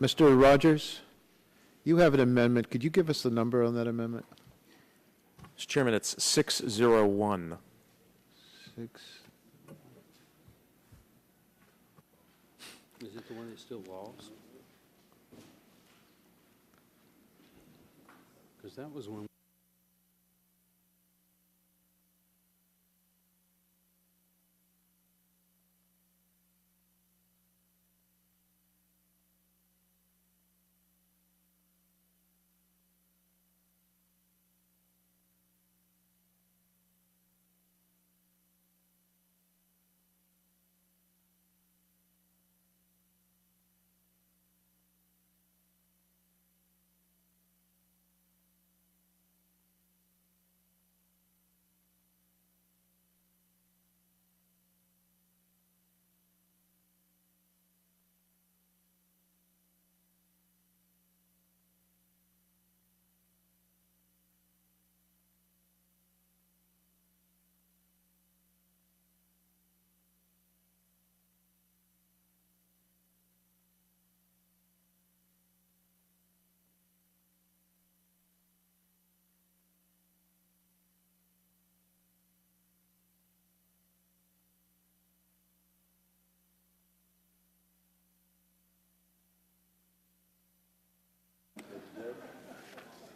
Mr. Rogers, you have an amendment. Could you give us the number on that amendment? Mr. Chairman, it's 601. 6. Is it the one that still laws? Because that was one.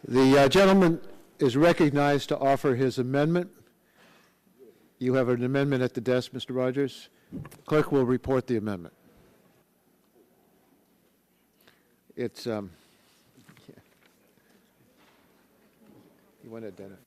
The gentleman is recognized to offer his amendment. You have an amendment at the desk, Mr. Rogers. Clerk will report the amendment. It's, you want to identify?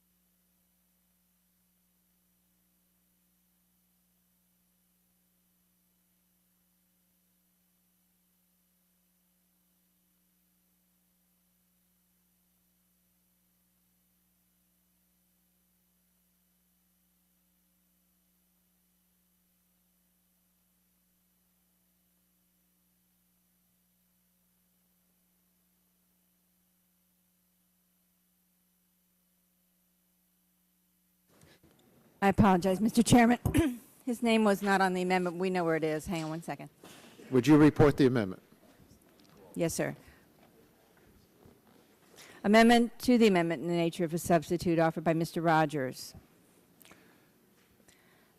I apologize, Mr. Chairman. His name was not on the amendment. We know where it is. Hang on one second. Would you report the amendment? Yes, sir. Amendment to the amendment in the nature of a substitute offered by Mr. Rogers.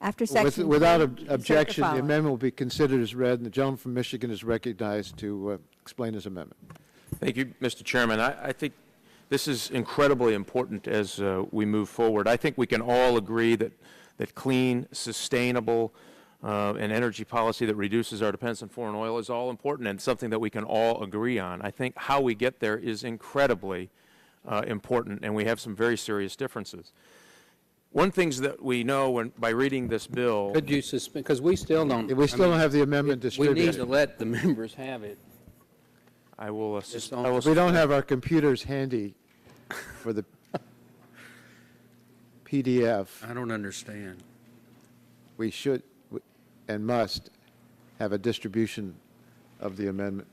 After section Without 3, objection, the following. amendment will be considered as read, and the gentleman from Michigan is recognized to explain his amendment. Thank you, Mr. Chairman. I think this is incredibly important as we move forward. I think we can all agree that clean, sustainable, and energy policy that reduces our dependence on foreign oil is all important and something that we can all agree on. I think how we get there is incredibly important, and we have some very serious differences. One thing that we know by reading this bill... Could you suspend, because we still don't... We still don't have the amendment distributed. We need to let the members have it. I will We don't have our computers handy for the PDF. I don't understand. We should and must have a distribution of the amendment.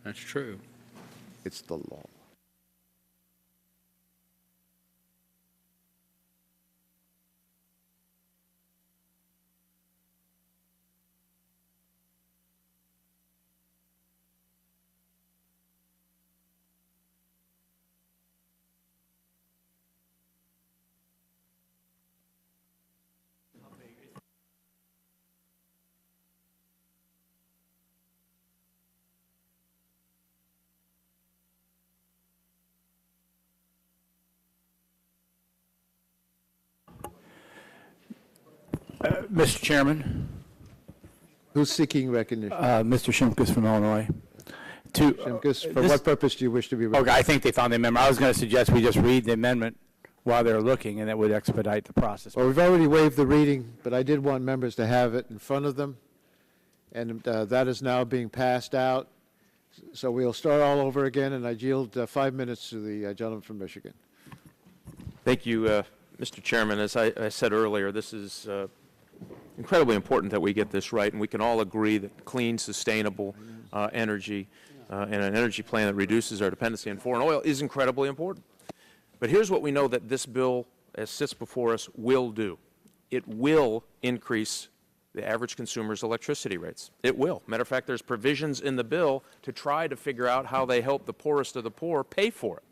That's true. It's the law. Mr. Chairman. Who's seeking recognition? Mr. Shimkus from Illinois. Shimkus, for what purpose do you wish to be recognized? Okay, I think they found the amendment. I was going to suggest we just read the amendment while they're looking, and that would expedite the process. Well, we've already waived the reading, but I did want members to have it in front of them, and that is now being passed out. So we'll start all over again, and I yield 5 minutes to the gentleman from Michigan. Thank you, Mr. Chairman. As I said earlier, this is incredibly important that we get this right, and we can all agree that clean, sustainable energy and an energy plan that reduces our dependency on foreign oil is incredibly important. But here's what we know that this bill, as sits before us, will do. It will increase the average consumer's electricity rates. It will. Matter of fact, there's provisions in the bill to try to figure out how they help the poorest of the poor pay for it.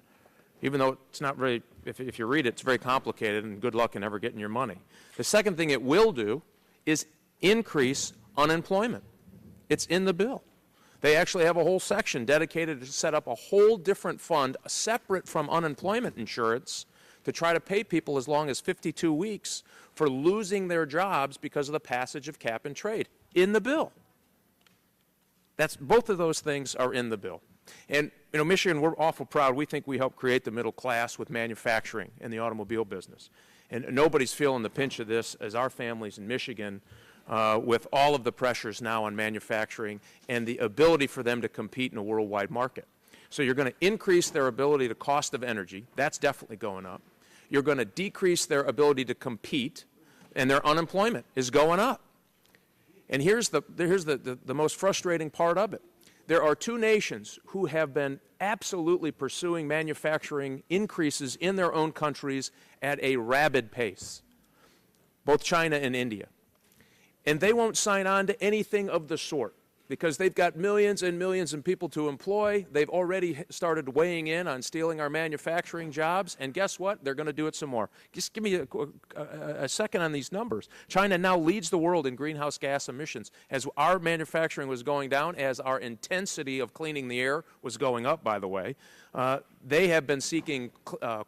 Even though it's not very, if you read it, it's very complicated, and good luck in ever getting your money. The second thing it will do is increase unemployment. It's in the bill. They actually have a whole section dedicated to set up a whole different fund separate from unemployment insurance to try to pay people as long as 52 weeks for losing their jobs because of the passage of cap and trade in the bill. Both of those things are in the bill. And, Michigan, we're awful proud. We think we helped create the middle class with manufacturing and the automobile business. And nobody's feeling the pinch of this as our families in Michigan with all of the pressures now on manufacturing and the ability for them to compete in a worldwide market. So you're going to increase their ability to cost of energy. That's definitely going up. You're going to decrease their ability to compete, and their unemployment is going up. And here's the most frustrating part of it. There are two nations who have been absolutely pursuing manufacturing increases in their own countries at a rabid pace, both China and India. And they won't sign on to anything of the sort because they've got millions and millions of people to employ. They've already started weighing in on stealing our manufacturing jobs, and guess what? They're going to do it some more. Just give me a second on these numbers. China now leads the world in greenhouse gas emissions. As our manufacturing was going down, as our intensity of cleaning the air was going up, by the way, they have been seeking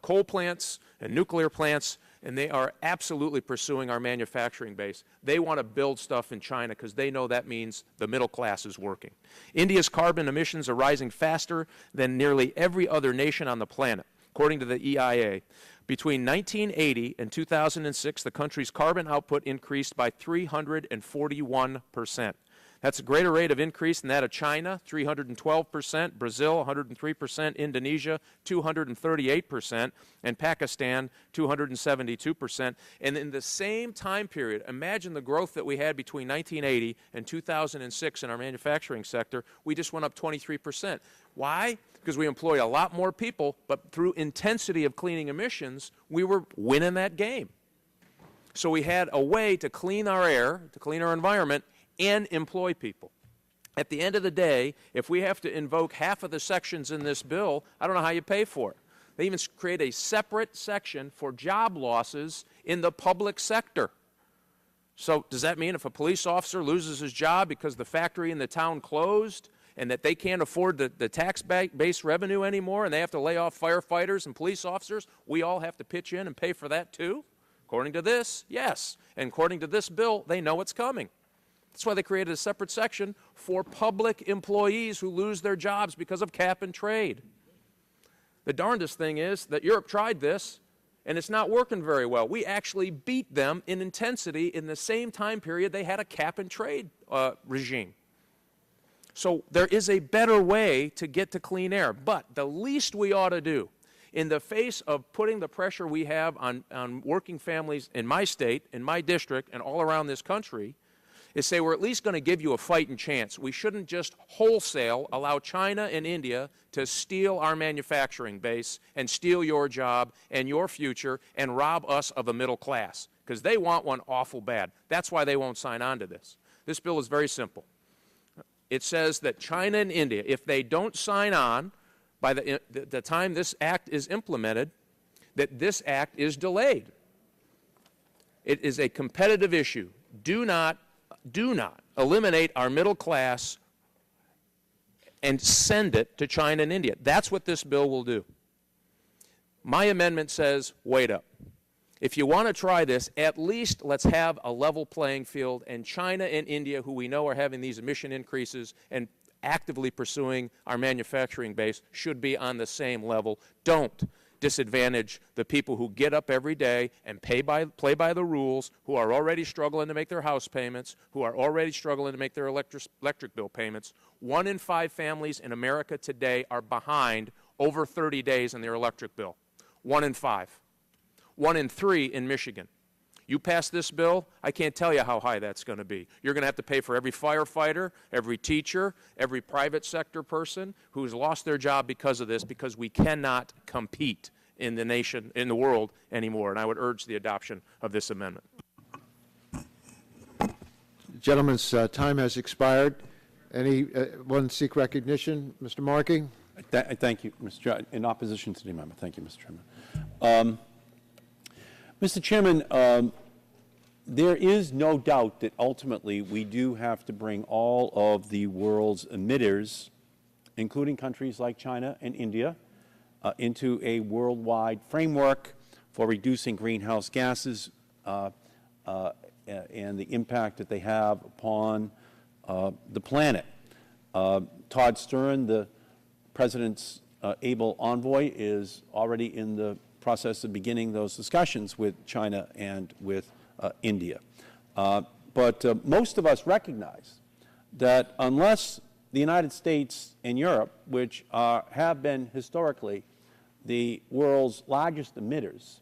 coal plants and nuclear plants, and they are absolutely pursuing our manufacturing base. They want to build stuff in China because they know that means the middle class is working. India's carbon emissions are rising faster than nearly every other nation on the planet, according to the EIA. Between 1980 and 2006, the country's carbon output increased by 341%. That's a greater rate of increase than that of China, 312%, Brazil, 103%, Indonesia, 238%, and Pakistan, 272%. And in the same time period, imagine the growth that we had between 1980 and 2006 in our manufacturing sector. We just went up 23%. Why? Because we employ a lot more people, but through intensity of cleaning emissions, we were winning that game. So we had a way to clean our air, to clean our environment, and employ people. At the end of the day, if we have to invoke half of the sections in this bill, I don't know how you pay for it. They even create a separate section for job losses in the public sector. So does that mean if a police officer loses his job because the factory in the town closed and that they can't afford the tax-based revenue anymore and they have to lay off firefighters and police officers, we all have to pitch in and pay for that too? According to this, yes. And according to this bill, they know it's coming. That's why they created a separate section for public employees who lose their jobs because of cap and trade. The darndest thing is that Europe tried this, and it's not working very well. We actually beat them in intensity in the same time period they had a cap and trade regime. So there is a better way to get to clean air. But the least we ought to do, in the face of putting the pressure we have on working families in my state, in my district, and all around this country, is say we're at least going to give you a fighting chance. We shouldn't just wholesale allow China and India to steal our manufacturing base and steal your job and your future and rob us of a middle class, because they want one awful bad. That's why they won't sign on to this. This bill is very simple. It says that China and India, if they don't sign on by the time this act is implemented, that this act is delayed. It is a competitive issue. Do not eliminate our middle class and send it to China and India. That's what this bill will do. My amendment says, wait up. If you want to try this, at least let's have a level playing field, and China and India, who we know are having these emission increases and actively pursuing our manufacturing base, should be on the same level. Don't disadvantage the people who get up every day and play by the rules, who are already struggling to make their house payments, who are already struggling to make their electric bill payments. 1 in 5 families in America today are behind over 30 days in their electric bill. 1 in 5. 1 in 3 in Michigan. You pass this bill, I can't tell you how high that's going to be. You're going to have to pay for every firefighter, every teacher, every private sector person who's lost their job because of this, because we cannot compete in the nation, in the world anymore. And I would urge the adoption of this amendment. Gentleman's time has expired. Anyone seek recognition? Mr. Markey? Thank you, Mr. Chairman. In opposition to the amendment. Thank you, Mr. Chairman. Mr. Chairman, there is no doubt that ultimately we do have to bring all of the world's emitters, including countries like China and India, into a worldwide framework for reducing greenhouse gases and the impact that they have upon the planet. Todd Stern, the President's able envoy, is already in the process of beginning those discussions with China and with India. But most of us recognize that unless the United States and Europe, which have been historically the world's largest emitters,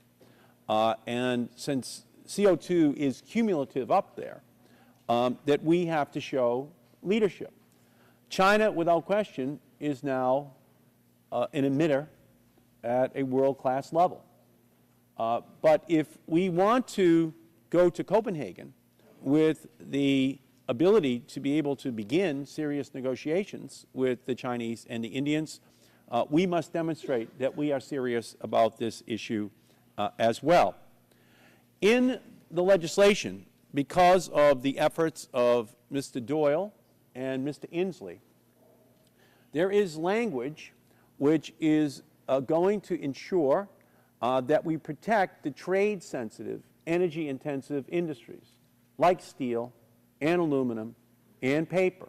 and since CO2 is cumulative up there, that we have to show leadership. China, without question, is now an emitter at a world-class level. But if we want to go to Copenhagen with the ability to be able to begin serious negotiations with the Chinese and the Indians, we must demonstrate that we are serious about this issue as well. In the legislation, because of the efforts of Mr. Doyle and Mr. Inslee, there is language which is going to ensure that we protect the trade-sensitive, energy-intensive industries like steel and aluminum and paper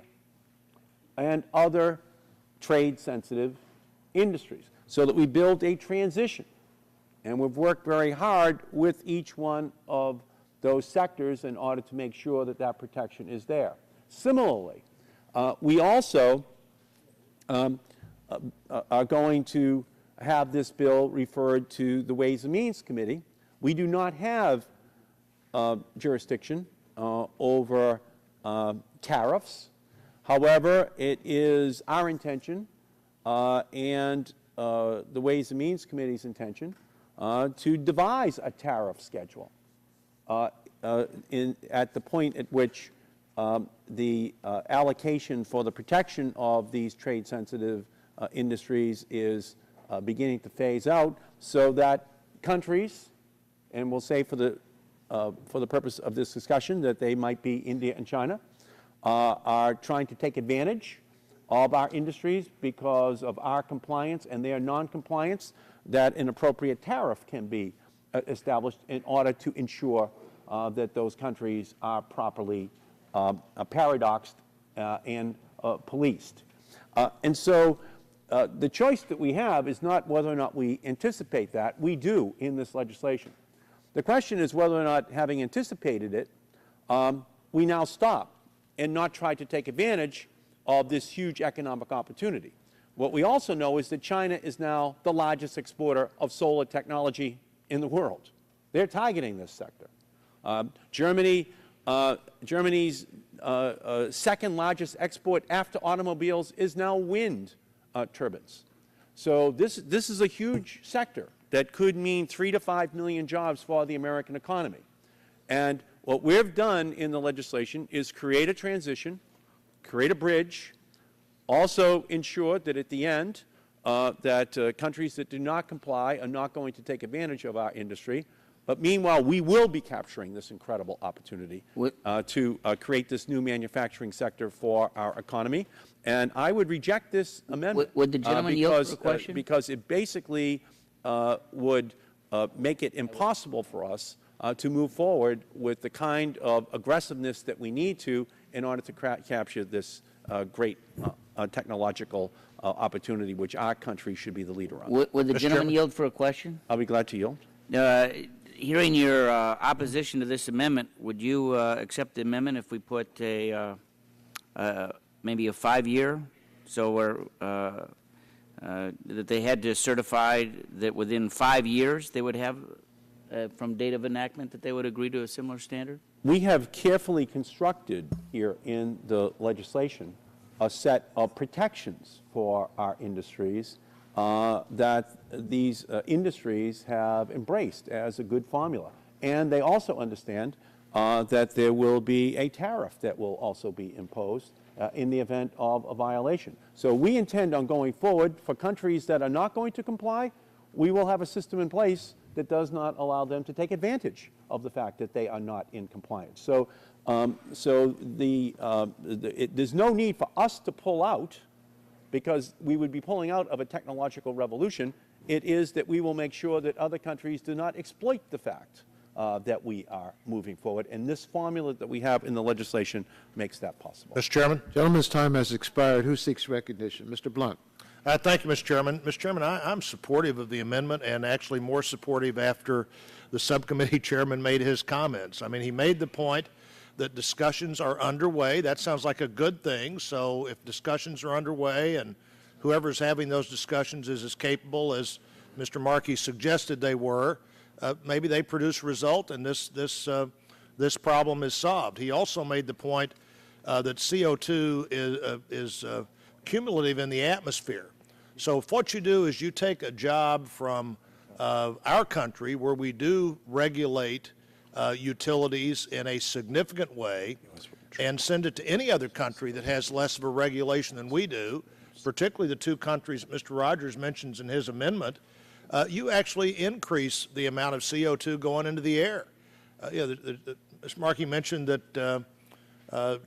and other trade-sensitive industries, so that we build a transition. And we've worked very hard with each one of those sectors in order to make sure that that protection is there. Similarly, we also are going to have this bill referred to the Ways and Means Committee. We do not have jurisdiction over tariffs. However, it is our intention and the Ways and Means Committee's intention to devise a tariff schedule at the point at which the allocation for the protection of these trade-sensitive industries is beginning to phase out, so that countries, and we'll say for the purpose of this discussion that they might be India and China, are trying to take advantage of our industries because of our compliance and their non-compliance, that an appropriate tariff can be established in order to ensure that those countries are properly paradoxed and policed. And so the choice that we have is not whether or not we anticipate that. We do in this legislation. The question is whether or not, having anticipated it, we now stop and not try to take advantage of this huge economic opportunity. What we also know is that China is now the largest exporter of solar technology in the world. They're targeting this sector. Germany's second largest export after automobiles is now wind turbines. So this is a huge sector that could mean 3 to 5 million jobs for the American economy. And what we've done in the legislation is create a transition, create a bridge, also ensure that at the end that countries that do not comply are not going to take advantage of our industry. But meanwhile, we will be capturing this incredible opportunity to create this new manufacturing sector for our economy. And I would reject this amendment. Would the gentleman yield for a question? Because it basically would make it impossible for us to move forward with the kind of aggressiveness that we need to in order to capture this great technological opportunity, which our country should be the leader on. Would the gentleman yield for a question? I'll be glad to yield. Hearing your opposition to this amendment, would you accept the amendment if we put a maybe a 5-year, so where that they had to certify that within 5 years they would have from date of enactment that they would agree to a similar standard? We have carefully constructed here in the legislation a set of protections for our industries that these industries have embraced as a good formula. And they also understand that there will be a tariff that will also be imposed in the event of a violation. So we intend on going forward for countries that are not going to comply, we will have a system in place that does not allow them to take advantage of the fact that they are not in compliance. So, there's no need for us to pull out, because we would be pulling out of a technological revolution. It is that we will make sure that other countries do not exploit the fact that we are moving forward, and this formula that we have in the legislation makes that possible. Mr. Chairman. Gentleman's time has expired. Who seeks recognition? Mr. Blunt. Thank you, Mr. Chairman. Mr. Chairman, I'm supportive of the amendment, and actually more supportive after the subcommittee chairman made his comments. I mean, he made the point that discussions are underway. That sounds like a good thing. So if discussions are underway and whoever's having those discussions is as capable as Mr. Markey suggested they were, maybe they produce a result and this problem is solved. He also made the point that CO2 is cumulative in the atmosphere. So if what you do is you take a job from our country where we do regulate utilities in a significant way and send it to any other country that has less of a regulation than we do, particularly the two countries that Mr. Rogers mentions in his amendment, you actually increase the amount of CO2 going into the air. Mr. Markey mentioned that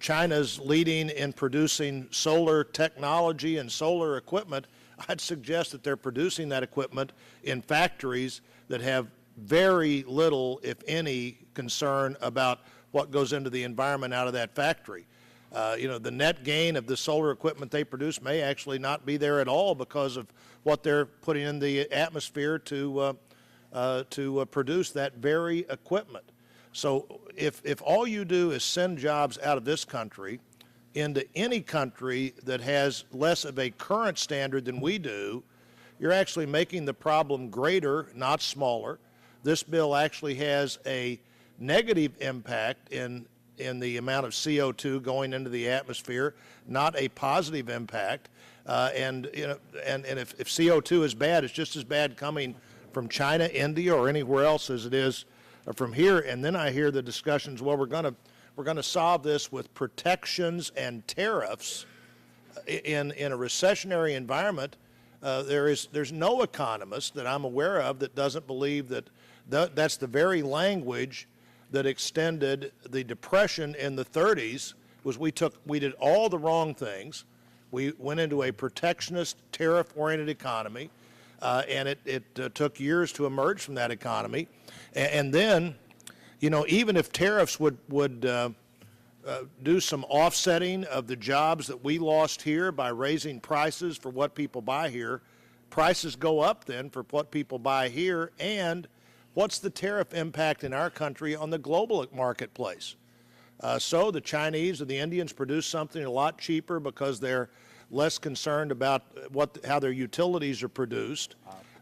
China's leading in producing solar technology and solar equipment. I'd suggest that they're producing that equipment in factories that have very little, if any, concern about what goes into the environment out of that factory. The net gain of the solar equipment they produce may actually not be there at all because of what they're putting in the atmosphere to produce that very equipment. So if all you do is send jobs out of this country into any country that has less of a current standard than we do, you're actually making the problem greater, not smaller. This bill actually has a negative impact in the amount of CO2 going into the atmosphere, not a positive impact. And if CO2 is bad, it's just as bad coming from China, India, or anywhere else as it is from here. And then I hear the discussions, well, we're going to solve this with protections and tariffs. In a recessionary environment, there's no economist that I'm aware of that doesn't believe that that's the very language that extended the Depression in the 30s. Was we did all the wrong things. We went into a protectionist, tariff-oriented economy, and it took years to emerge from that economy. And then, even if tariffs would do some offsetting of the jobs that we lost here by raising prices for what people buy here, prices go up then for what people buy here. And what's the tariff impact in our country on the global marketplace? So the Chinese or the Indians produce something a lot cheaper because they're less concerned about how their utilities are produced.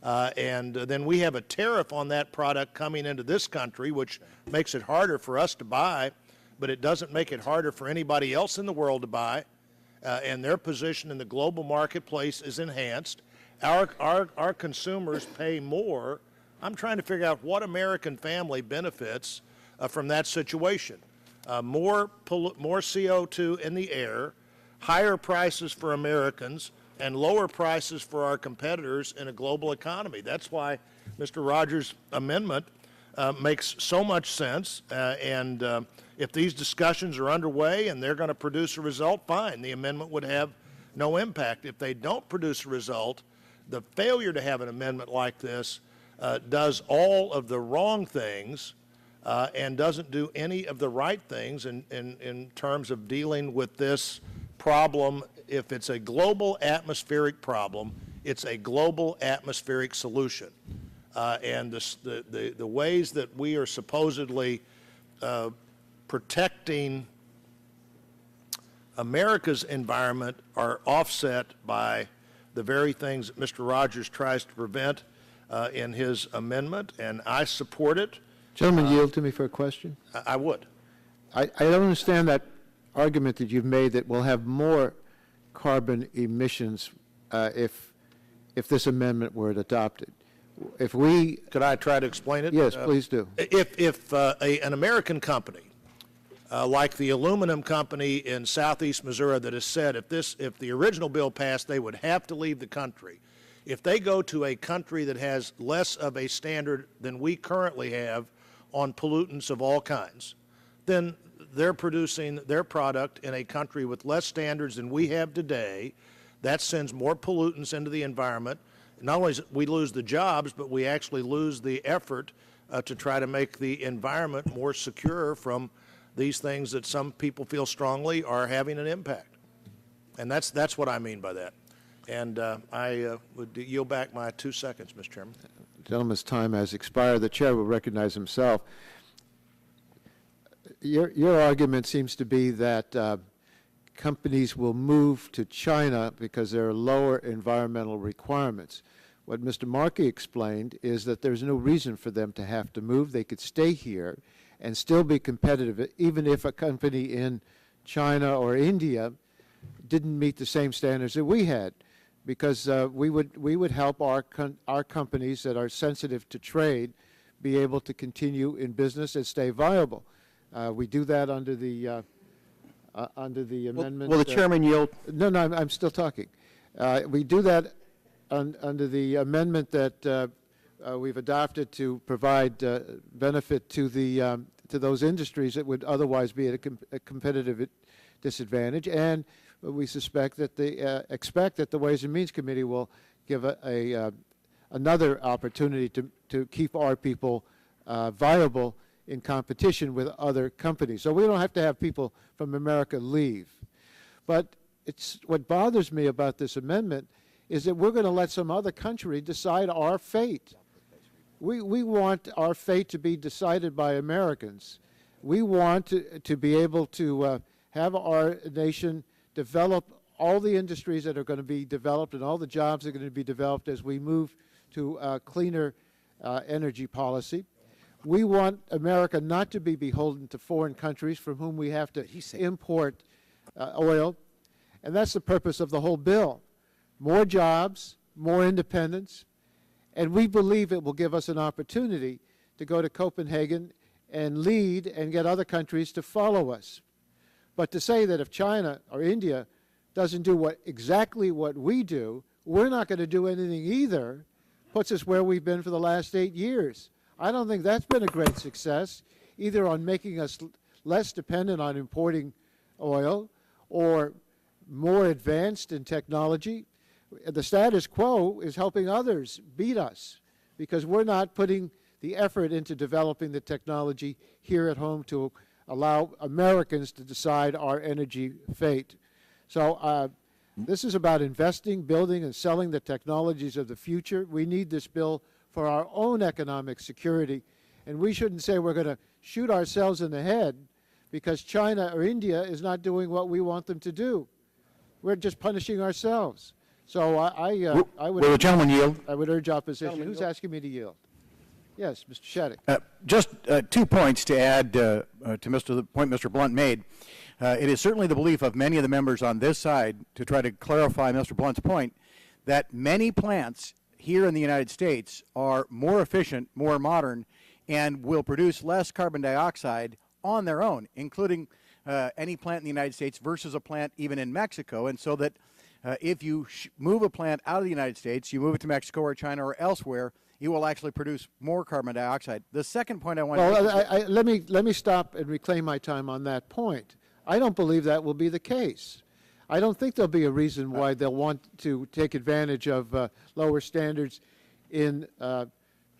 And then we have a tariff on that product coming into this country, which makes it harder for us to buy, but it doesn't make it harder for anybody else in the world to buy. And their position in the global marketplace is enhanced. Our consumers pay more. I'm trying to figure out what American family benefits from that situation. More CO2 in the air, higher prices for Americans, and lower prices for our competitors in a global economy. That's why Mr. Rogers' amendment makes so much sense. And if these discussions are underway and they're going to produce a result, fine. The amendment would have no impact. If they don't produce a result, the failure to have an amendment like this does all of the wrong things and doesn't do any of the right things in terms of dealing with this problem. If it's a global atmospheric problem, it's a global atmospheric solution. And the ways that we are supposedly protecting America's environment are offset by the very things that Mr. Rogers tries to prevent in his amendment, and I support it. Gentleman, yield to me for a question. I would. I don't understand that argument that you've made that we'll have more carbon emissions if this amendment were adopted. Could I try to explain it? Yes, please do. If an American company like the aluminum company in southeast Missouri that has said if the original bill passed, they would have to leave the country. If they go to a country that has less of a standard than we currently have on pollutants of all kinds, then they're producing their product in a country with less standards than we have today. That sends more pollutants into the environment. Not only do we lose the jobs, but we actually lose the effort to try to make the environment more secure from these things that some people feel strongly are having an impact. And that's what I mean by that. And I would yield back my 2 seconds, Mr. Chairman. The gentleman's time has expired. The chair will recognize himself. Your argument seems to be that companies will move to China because there are lower environmental requirements. What Mr. Markey explained is that there's no reason for them to have to move. They could stay here and still be competitive, even if a company in China or India didn't meet the same standards that we had, because we would help our companies that are sensitive to trade be able to continue in business and stay viable. We do that under the amendment. Will the chairman yield? No, I'm still talking. We do that under the amendment that we've adopted to provide benefit to those industries that would otherwise be at a competitive disadvantage, and we suspect that expect that the Ways and Means Committee will give another opportunity to keep our people viable in competition with other companies. So we don't have to have people from America leave. But what bothers me about this amendment is that we're going to let some other country decide our fate. We want our fate to be decided by Americans. We want to be able to have our nation develop all the industries that are going to be developed and all the jobs that are going to be developed as we move to cleaner energy policy. We want America not to be beholden to foreign countries from whom we have to import oil. And that's the purpose of the whole bill. More jobs, more independence, and we believe it will give us an opportunity to go to Copenhagen and lead and get other countries to follow us. But to say that if China or India doesn't do exactly what we do, we're not going to do anything either, puts us where we've been for the last 8 years. I don't think that's been a great success, either on making us less dependent on importing oil or more advanced in technology. The status quo is helping others beat us because we're not putting the effort into developing the technology here at home to allow Americans to decide our energy fate. So this is about investing, building, and selling the technologies of the future. We need this bill for our own economic security, and we shouldn't say we're going to shoot ourselves in the head because China or India is not doing what we want them to do. We're just punishing ourselves. So Will the gentleman yield? I would urge opposition. Who's asking me to yield? Yes, Mr. Sheddick. Just 2 points to add to the point Mr. Blunt made. It is certainly the belief of many of the members on this side, to try to clarify Mr. Blunt's point, that many plants here in the United States are more efficient, more modern, and will produce less carbon dioxide on their own, including any plant in the United States versus a plant even in Mexico. And so that if you move a plant out of the United States, you move it to Mexico or China or elsewhere, you will actually produce more carbon dioxide. The second point I want to make let me stop and reclaim my time on that point. I don't believe that will be the case. I don't think there'll be a reason why they'll want to take advantage of lower standards in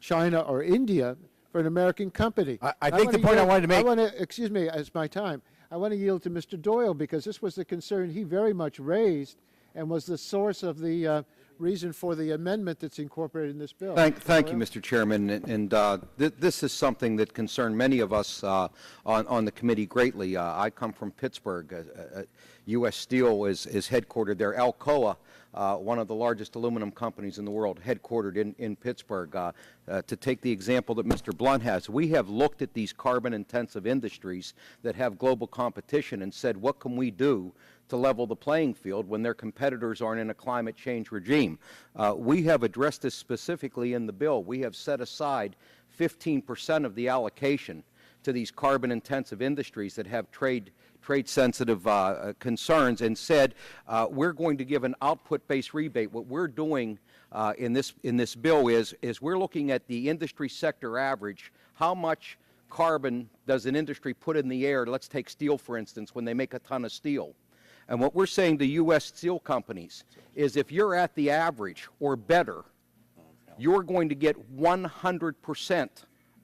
China or India for an American company. I think the point I wanted to make... excuse me, it's my time. I want to yield to Mr. Doyle because this was the concern he very much raised and was the source of the reason for the amendment that's incorporated in this bill. Thank you, Mr. Chairman. And this is something that concerned many of us on the committee greatly. I come from Pittsburgh. U.S. Steel is headquartered there. Alcoa, one of the largest aluminum companies in the world, headquartered in Pittsburgh. To take the example that Mr. Blunt has, we have looked at these carbon-intensive industries that have global competition and said, what can we do to level the playing field when their competitors aren't in a climate change regime? We have addressed this specifically in the bill. We have set aside 15% of the allocation to these carbon-intensive industries that have trade-sensitive concerns and said, we're going to give an output-based rebate. What we're doing in this bill is we're looking at the industry sector average. How much carbon does an industry put in the air? Let's take steel, for instance, when they make a ton of steel. And what we're saying to U.S. steel companies is if you're at the average or better, you're going to get 100%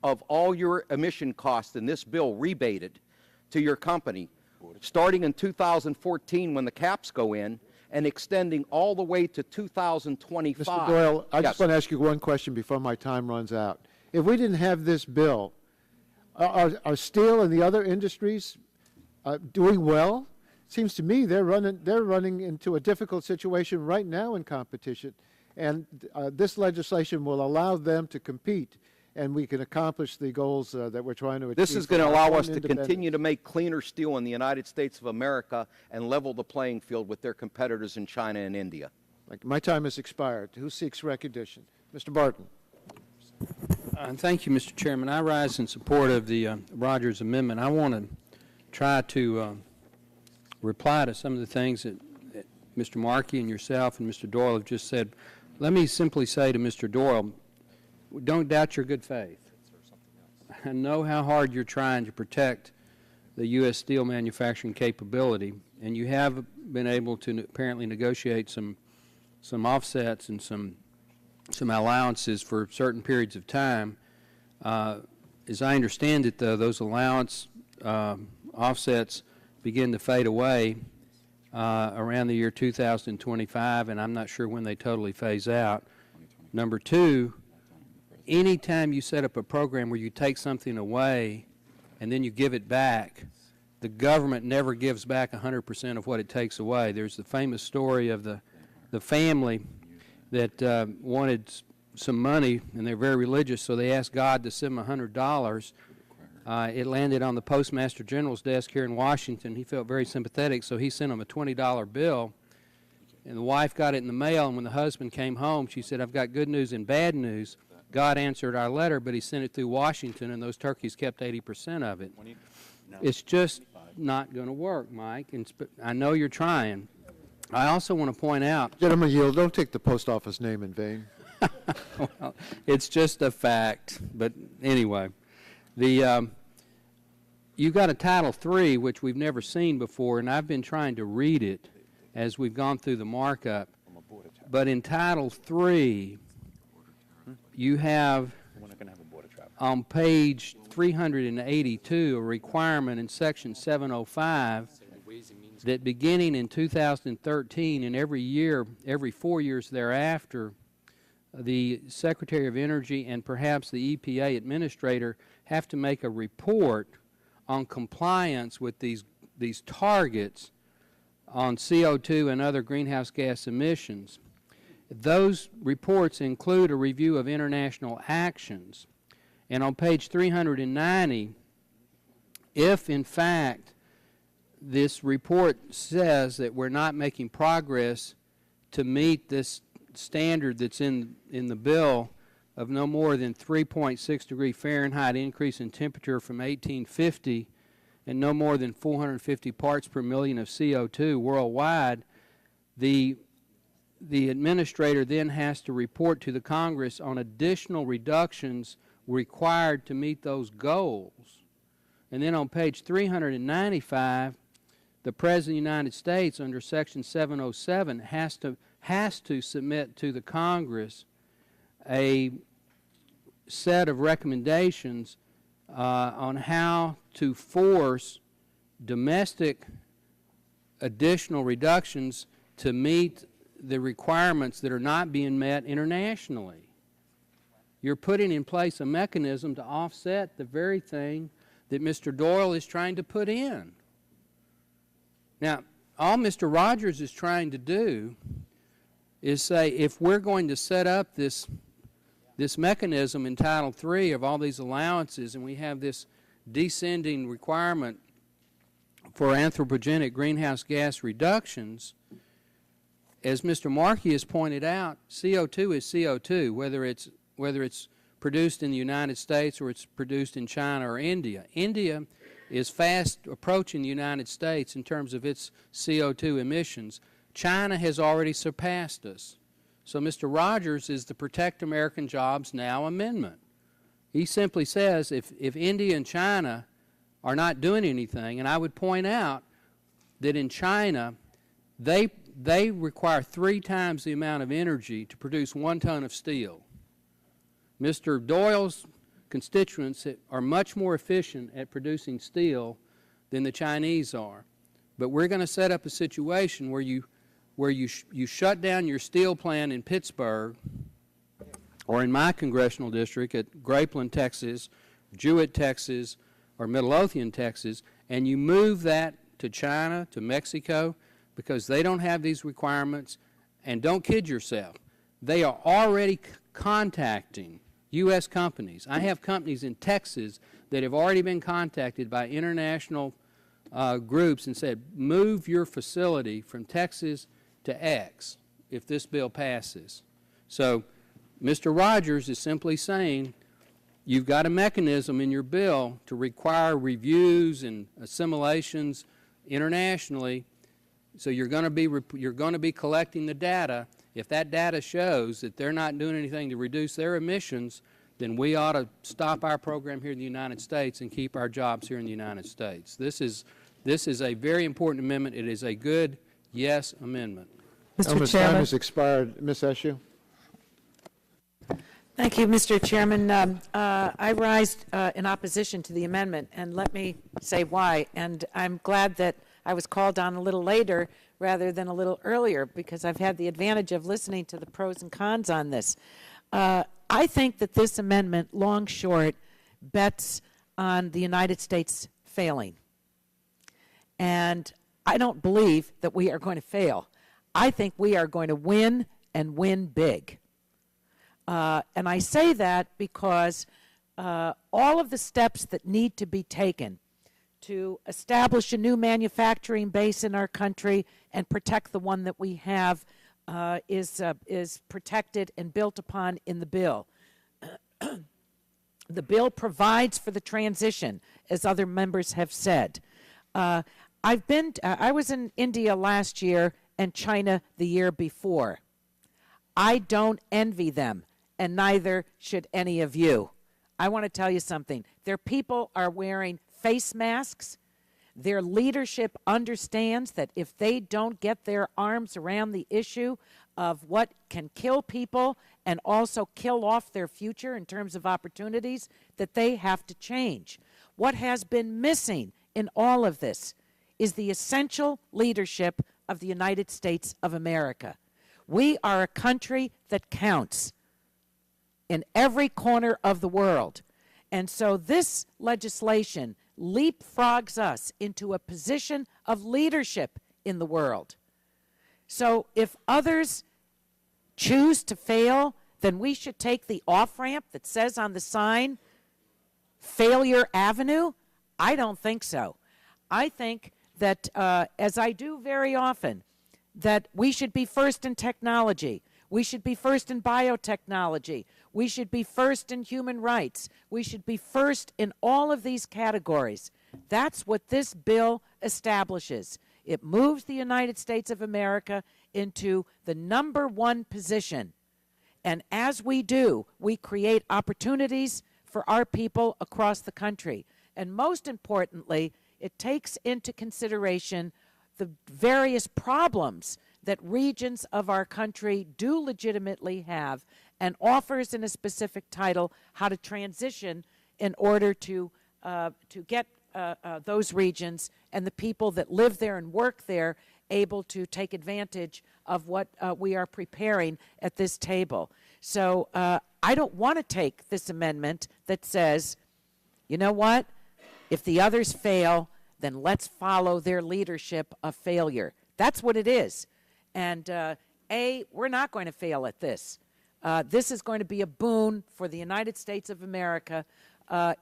of all your emission costs in this bill rebated to your company, starting in 2014 when the caps go in and extending all the way to 2025. Mr. Doyle, I Yes. just want to ask you one question before my time runs out. If we didn't have this bill, are steel and the other industries doing well? Seems to me they're running into a difficult situation right now in competition, and this legislation will allow them to compete, and we can accomplish the goals that we're trying to achieve. This is going to allow us to continue to make cleaner steel in the United States of America and level the playing field with their competitors in China and India. My time has expired. Who seeks recognition? Mr. Barton. Thank you, Mr. Chairman. I rise in support of the Rogers Amendment. I want to try to reply to some of the things that Mr. Markey and yourself and Mr. Doyle have just said. Let me simply say to Mr. Doyle, don't doubt your good faith. I know how hard you're trying to protect the U.S. steel manufacturing capability, and you have been able to apparently negotiate some offsets and some allowances for certain periods of time. As I understand it, though, those allowance offsets begin to fade away around the year 2025, and I'm not sure when they totally phase out. Number two, anytime you set up a program where you take something away and then you give it back, the government never gives back 100% of what it takes away. There's the famous story of the family that wanted some money, and they're very religious, so they asked God to send them $100. It landed on the Postmaster General's desk here in Washington. He felt very sympathetic, so he sent them a $20 bill. And the wife got it in the mail, and when the husband came home, she said, I've got good news and bad news. God answered our letter, but he sent it through Washington, and those turkeys kept 80% of it. It's just not going to work, Mike, and I know you're trying. I also want to point out... Gentlemen, yield. Don't take the post office name in vain. Well, it's just a fact. But anyway, you've got a Title III, which we've never seen before, and I've been trying to read it as we've gone through the markup. But in Title III, you have on page 382 a requirement in Section 705 that beginning in 2013 and every 4 years thereafter, the Secretary of Energy and perhaps the EPA administrator have to make a report on compliance with these targets on CO2 and other greenhouse gas emissions. Those reports include a review of international actions. And on page 390, if in fact this report says that we're not making progress to meet this standard that's in the bill of no more than 3.6 degree Fahrenheit increase in temperature from 1850 and no more than 450 parts per million of CO2 worldwide, the administrator then has to report to the Congress on additional reductions required to meet those goals. And then on page 395, the President of the United States under Section 707 has to submit to the Congress a set of recommendations on how to force domestic additional reductions to meet the requirements that are not being met internationally. You're putting in place a mechanism to offset the very thing that Mr. Doyle is trying to put in. Now, all Mr. Rogers is trying to do is say if we're going to set up this mechanism in Title III of all these allowances and we have this descending requirement for anthropogenic greenhouse gas reductions, as Mr. Markey has pointed out, CO2 is CO2, whether it's produced in the United States or it's produced in China or India. India is fast approaching the United States in terms of its CO2 emissions. China has already surpassed us. So Mr. Rogers is the Protect American Jobs Now amendment. He simply says if India and China are not doing anything, and I would point out that in China, they require 3 times the amount of energy to produce 1 ton of steel. Mr. Doyle's constituents are much more efficient at producing steel than the Chinese are. But we're going to set up a situation where you shut down your steel plant in Pittsburgh, or in my congressional district at Grapeland, Texas, Jewett, Texas, or Midlothian, Texas, and you move that to China, to Mexico, because they don't have these requirements. And don't kid yourself, they are already contacting U.S. companies. I have companies in Texas that have already been contacted by international groups and said, move your facility from Texas to X if this bill passes. So Mr. Rogers is simply saying you've got a mechanism in your bill to require reviews and assimilations internationally, so you're going to be collecting the data. If that data shows that they're not doing anything to reduce their emissions, then we ought to stop our program here in the United States and keep our jobs here in the United States. This is a very important amendment. It is a good yes amendment. Mr. Chairman. Time has expired. Ms. Eshoo. Thank you, Mr. Chairman. I rise in opposition to the amendment, and let me say why. And I'm glad that I was called on a little later rather than a little earlier, because I've had the advantage of listening to the pros and cons on this. I think that this amendment, long short, bets on the United States failing. And I don't believe that we are going to fail. I think we are going to win, and win big. And I say that because all of the steps that need to be taken to establish a new manufacturing base in our country and protect the one that we have is protected and built upon in the bill. The bill provides for the transition, as other members have said. I was in India last year and China the year before. I don't envy them, and neither should any of you. I want to tell you something. Their people are wearing face masks. Their leadership understands that if they don't get their arms around the issue of what can kill people and also kill off their future in terms of opportunities, that they have to change. What has been missing in all of this is the essential leadership of the United States of America. We are a country that counts in every corner of the world. And so this legislation leapfrogs us into a position of leadership in the world. So if others choose to fail, then we should take the off-ramp that says on the sign, Failure Avenue? I don't think so. I think that, as I do very often, that we should be first in technology. We should be first in biotechnology. We should be first in human rights. We should be first in all of these categories. That's what this bill establishes. It moves the United States of America into the #1 position. And as we do, we create opportunities for our people across the country. And most importantly, it takes into consideration the various problems that regions of our country do legitimately have, and offers in a specific title how to transition in order to get those regions and the people that live there and work there able to take advantage of what we are preparing at this table. So I don't want to take this amendment that says, you know what, if the others fail, then let's follow their leadership of failure. That's what it is. And we're not going to fail at this. This is going to be a boon for the United States of America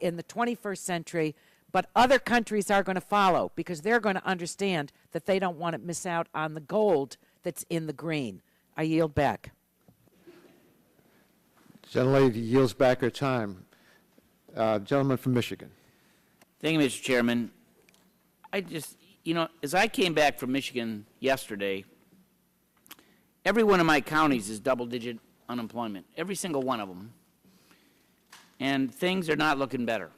in the 21st century, but other countries are going to follow because they're going to understand that they don't want to miss out on the gold that's in the green. I yield back. Gentlelady yields back her time. Gentleman from Michigan. Thank you, Mr. Chairman. As I came back from Michigan yesterday, every one of my counties is double-digit unemployment, every single one of them. And things are not looking better.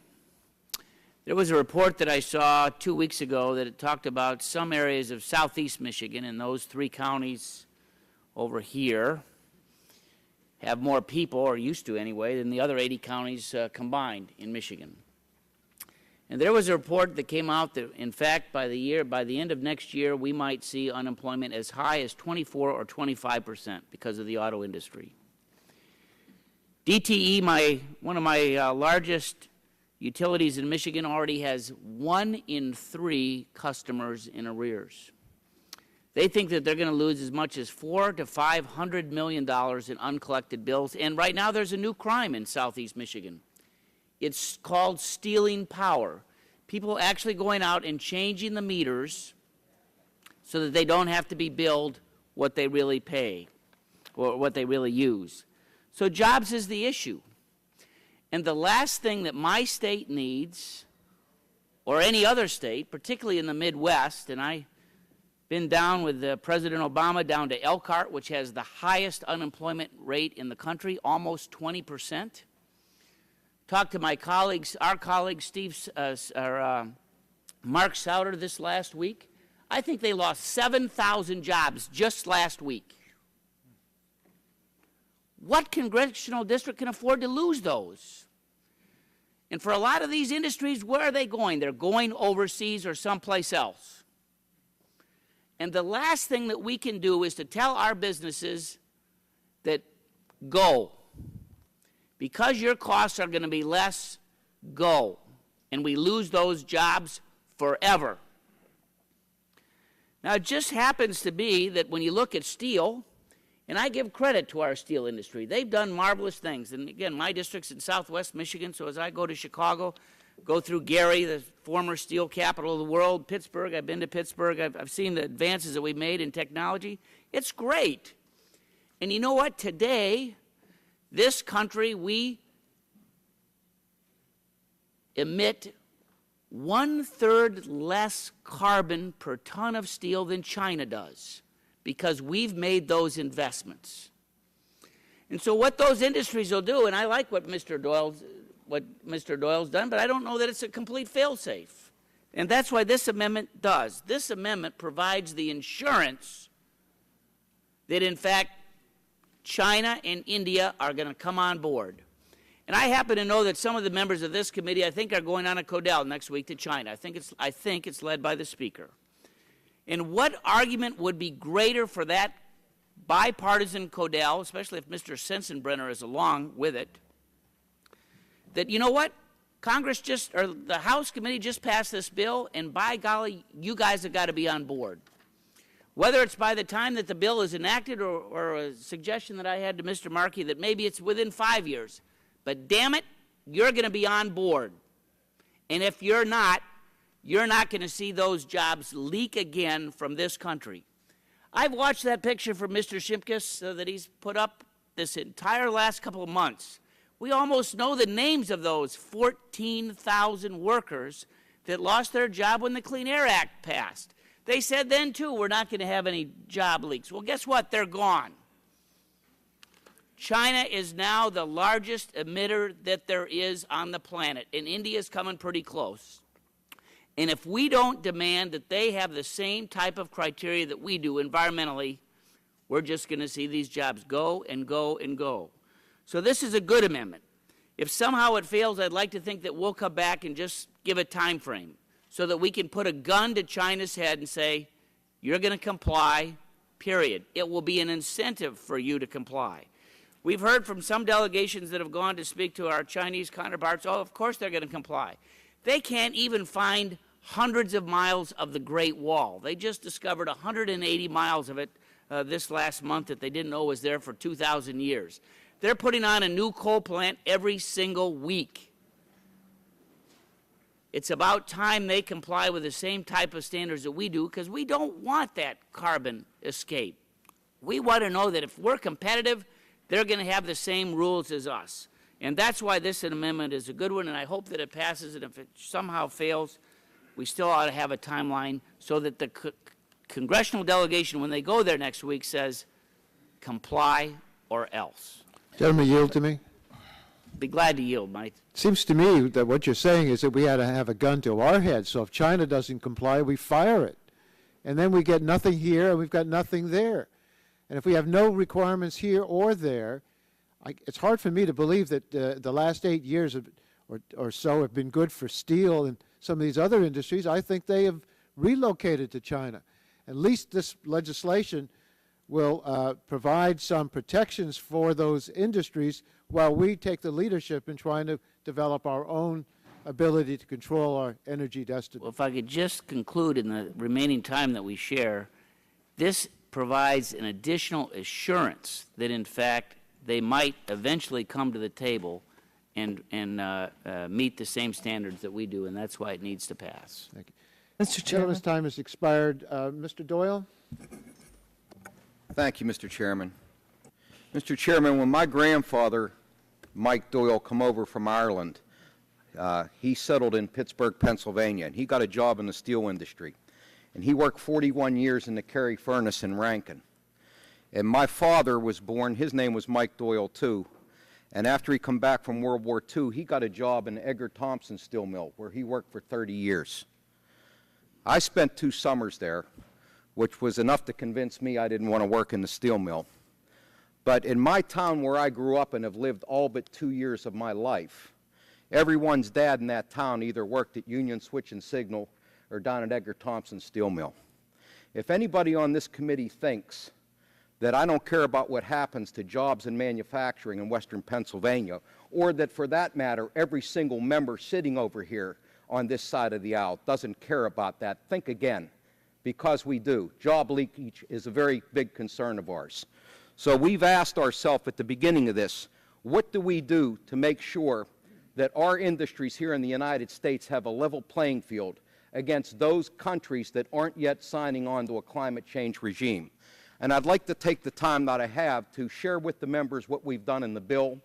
There was a report that I saw 2 weeks ago that it talked about some areas of southeast Michigan, and those 3 counties over here have more people, or used to anyway, than the other 80 counties combined in Michigan. And there was a report that came out that, in fact, by the end of next year, we might see unemployment as high as 24 or 25% because of the auto industry. DTE, one of my largest utilities in Michigan, already has 1 in 3 customers in arrears. They think that they're going to lose as much as $400 to $500 million in uncollected bills. And right now there's a new crime in southeast Michigan. It's called stealing power. People actually going out and changing the meters so that they don't have to be billed what they really pay or what they really use. So jobs is the issue. And the last thing that my state needs, or any other state, particularly in the Midwest, and I've been down with President Obama down to Elkhart, which has the highest unemployment rate in the country, almost 20%. Talked to my colleagues, our colleague Mark Souter this last week. I think they lost 7,000 jobs just last week. What congressional district can afford to lose those? And for a lot of these industries, where are they going? They're going overseas or someplace else. And the last thing that we can do is to tell our businesses that go. Because your costs are going to be less, go. And we lose those jobs forever. Now, it just happens to be that when you look at steel, and I give credit to our steel industry, they've done marvelous things. And again, my district's in southwest Michigan, so as I go to Chicago, go through Gary, the former steel capital of the world, Pittsburgh, I've been to Pittsburgh, I've seen the advances that we've made in technology. It's great. And you know what? Today, this country, we emit 1/3 less carbon per ton of steel than China does, because we've made those investments. And so what those industries will do, and I like what Mr. Doyle's done, but I don't know that it's a complete fail-safe. And that's why this amendment does. This amendment provides the insurance that, in fact, China and India are going to come on board. And I happen to know that some of the members of this committee, I think, are going on a Codell next week to China. I think it's led by the Speaker. And what argument would be greater for that bipartisan Codell, especially if Mr. Sensenbrenner is along with it, that, you know what, the House committee just passed this bill, and by golly, you guys have got to be on board. Whether it's by the time that the bill is enacted or a suggestion that I had to Mr. Markey that maybe it's within 5 years, but damn it, you're going to be on board. And if you're not going to see those jobs leak again from this country. I've watched that picture from Mr. Shimkus that he's put up this entire last couple of months. We almost know the names of those 14,000 workers that lost their job when the Clean Air Act passed. They said then, too, we're not going to have any job leaks. Well, guess what? They're gone. China is now the largest emitter that there is on the planet, and India's coming pretty close. And if we don't demand that they have the same type of criteria that we do environmentally, we're just going to see these jobs go and go and go. So this is a good amendment. If somehow it fails, I'd like to think that we'll come back and just give a time frame so that we can put a gun to China's head and say, you're going to comply, period. It will be an incentive for you to comply. We've heard from some delegations that have gone to speak to our Chinese counterparts, oh, of course they're going to comply. They can't even find hundreds of miles of the Great Wall. They just discovered 180 miles of it this last month that they didn't know was there for 2,000 years. They're putting on a new coal plant every single week. It's about time they comply with the same type of standards that we do, because we don't want that carbon escape. We want to know that if we're competitive, they're going to have the same rules as us. And that's why this amendment is a good one, and I hope that it passes, and if it somehow fails, we still ought to have a timeline so that the congressional delegation, when they go there next week, says comply or else. Gentlemen, yield to me. Be glad to yield, Mike. Seems to me that what you're saying is that we had to have a gun to our head. So if China doesn't comply, we fire it. And then we get nothing here and we've got nothing there. And if we have no requirements here or there, it's hard for me to believe that the last 8 years or so have been good for steel and some of these other industries. I think they have relocated to China. At least this legislation will provide some protections for those industries while we take the leadership in trying to develop our own ability to control our energy destiny. Well, if I could just conclude in the remaining time that we share, this provides an additional assurance that, in fact, they might eventually come to the table and meet the same standards that we do, and that's why it needs to pass. Thank you. Mr. Chairman. Gentleman's time has expired. Mr. Doyle? Thank you, Mr. Chairman. Mr. Chairman, when my grandfather, Mike Doyle, come over from Ireland, he settled in Pittsburgh, Pennsylvania, and he got a job in the steel industry. And he worked 41 years in the Kerry furnace in Rankin. And my father was born, his name was Mike Doyle too, and after he come back from World War II, he got a job in Edgar Thompson Steel Mill, where he worked for 30 years. I spent 2 summers there, which was enough to convince me I didn't want to work in the steel mill. But in my town where I grew up and have lived all but 2 years of my life, everyone's dad in that town either worked at Union Switch and Signal or down at Edgar Thompson Steel Mill. If anybody on this committee thinks that I don't care about what happens to jobs in manufacturing in western Pennsylvania, or that for that matter, every single member sitting over here on this side of the aisle doesn't care about that, think again, because we do. Job leakage is a very big concern of ours. So we've asked ourselves at the beginning of this, what do we do to make sure that our industries here in the United States have a level playing field against those countries that aren't yet signing on to a climate change regime? And I'd like to take the time that I have to share with the members what we've done in the bill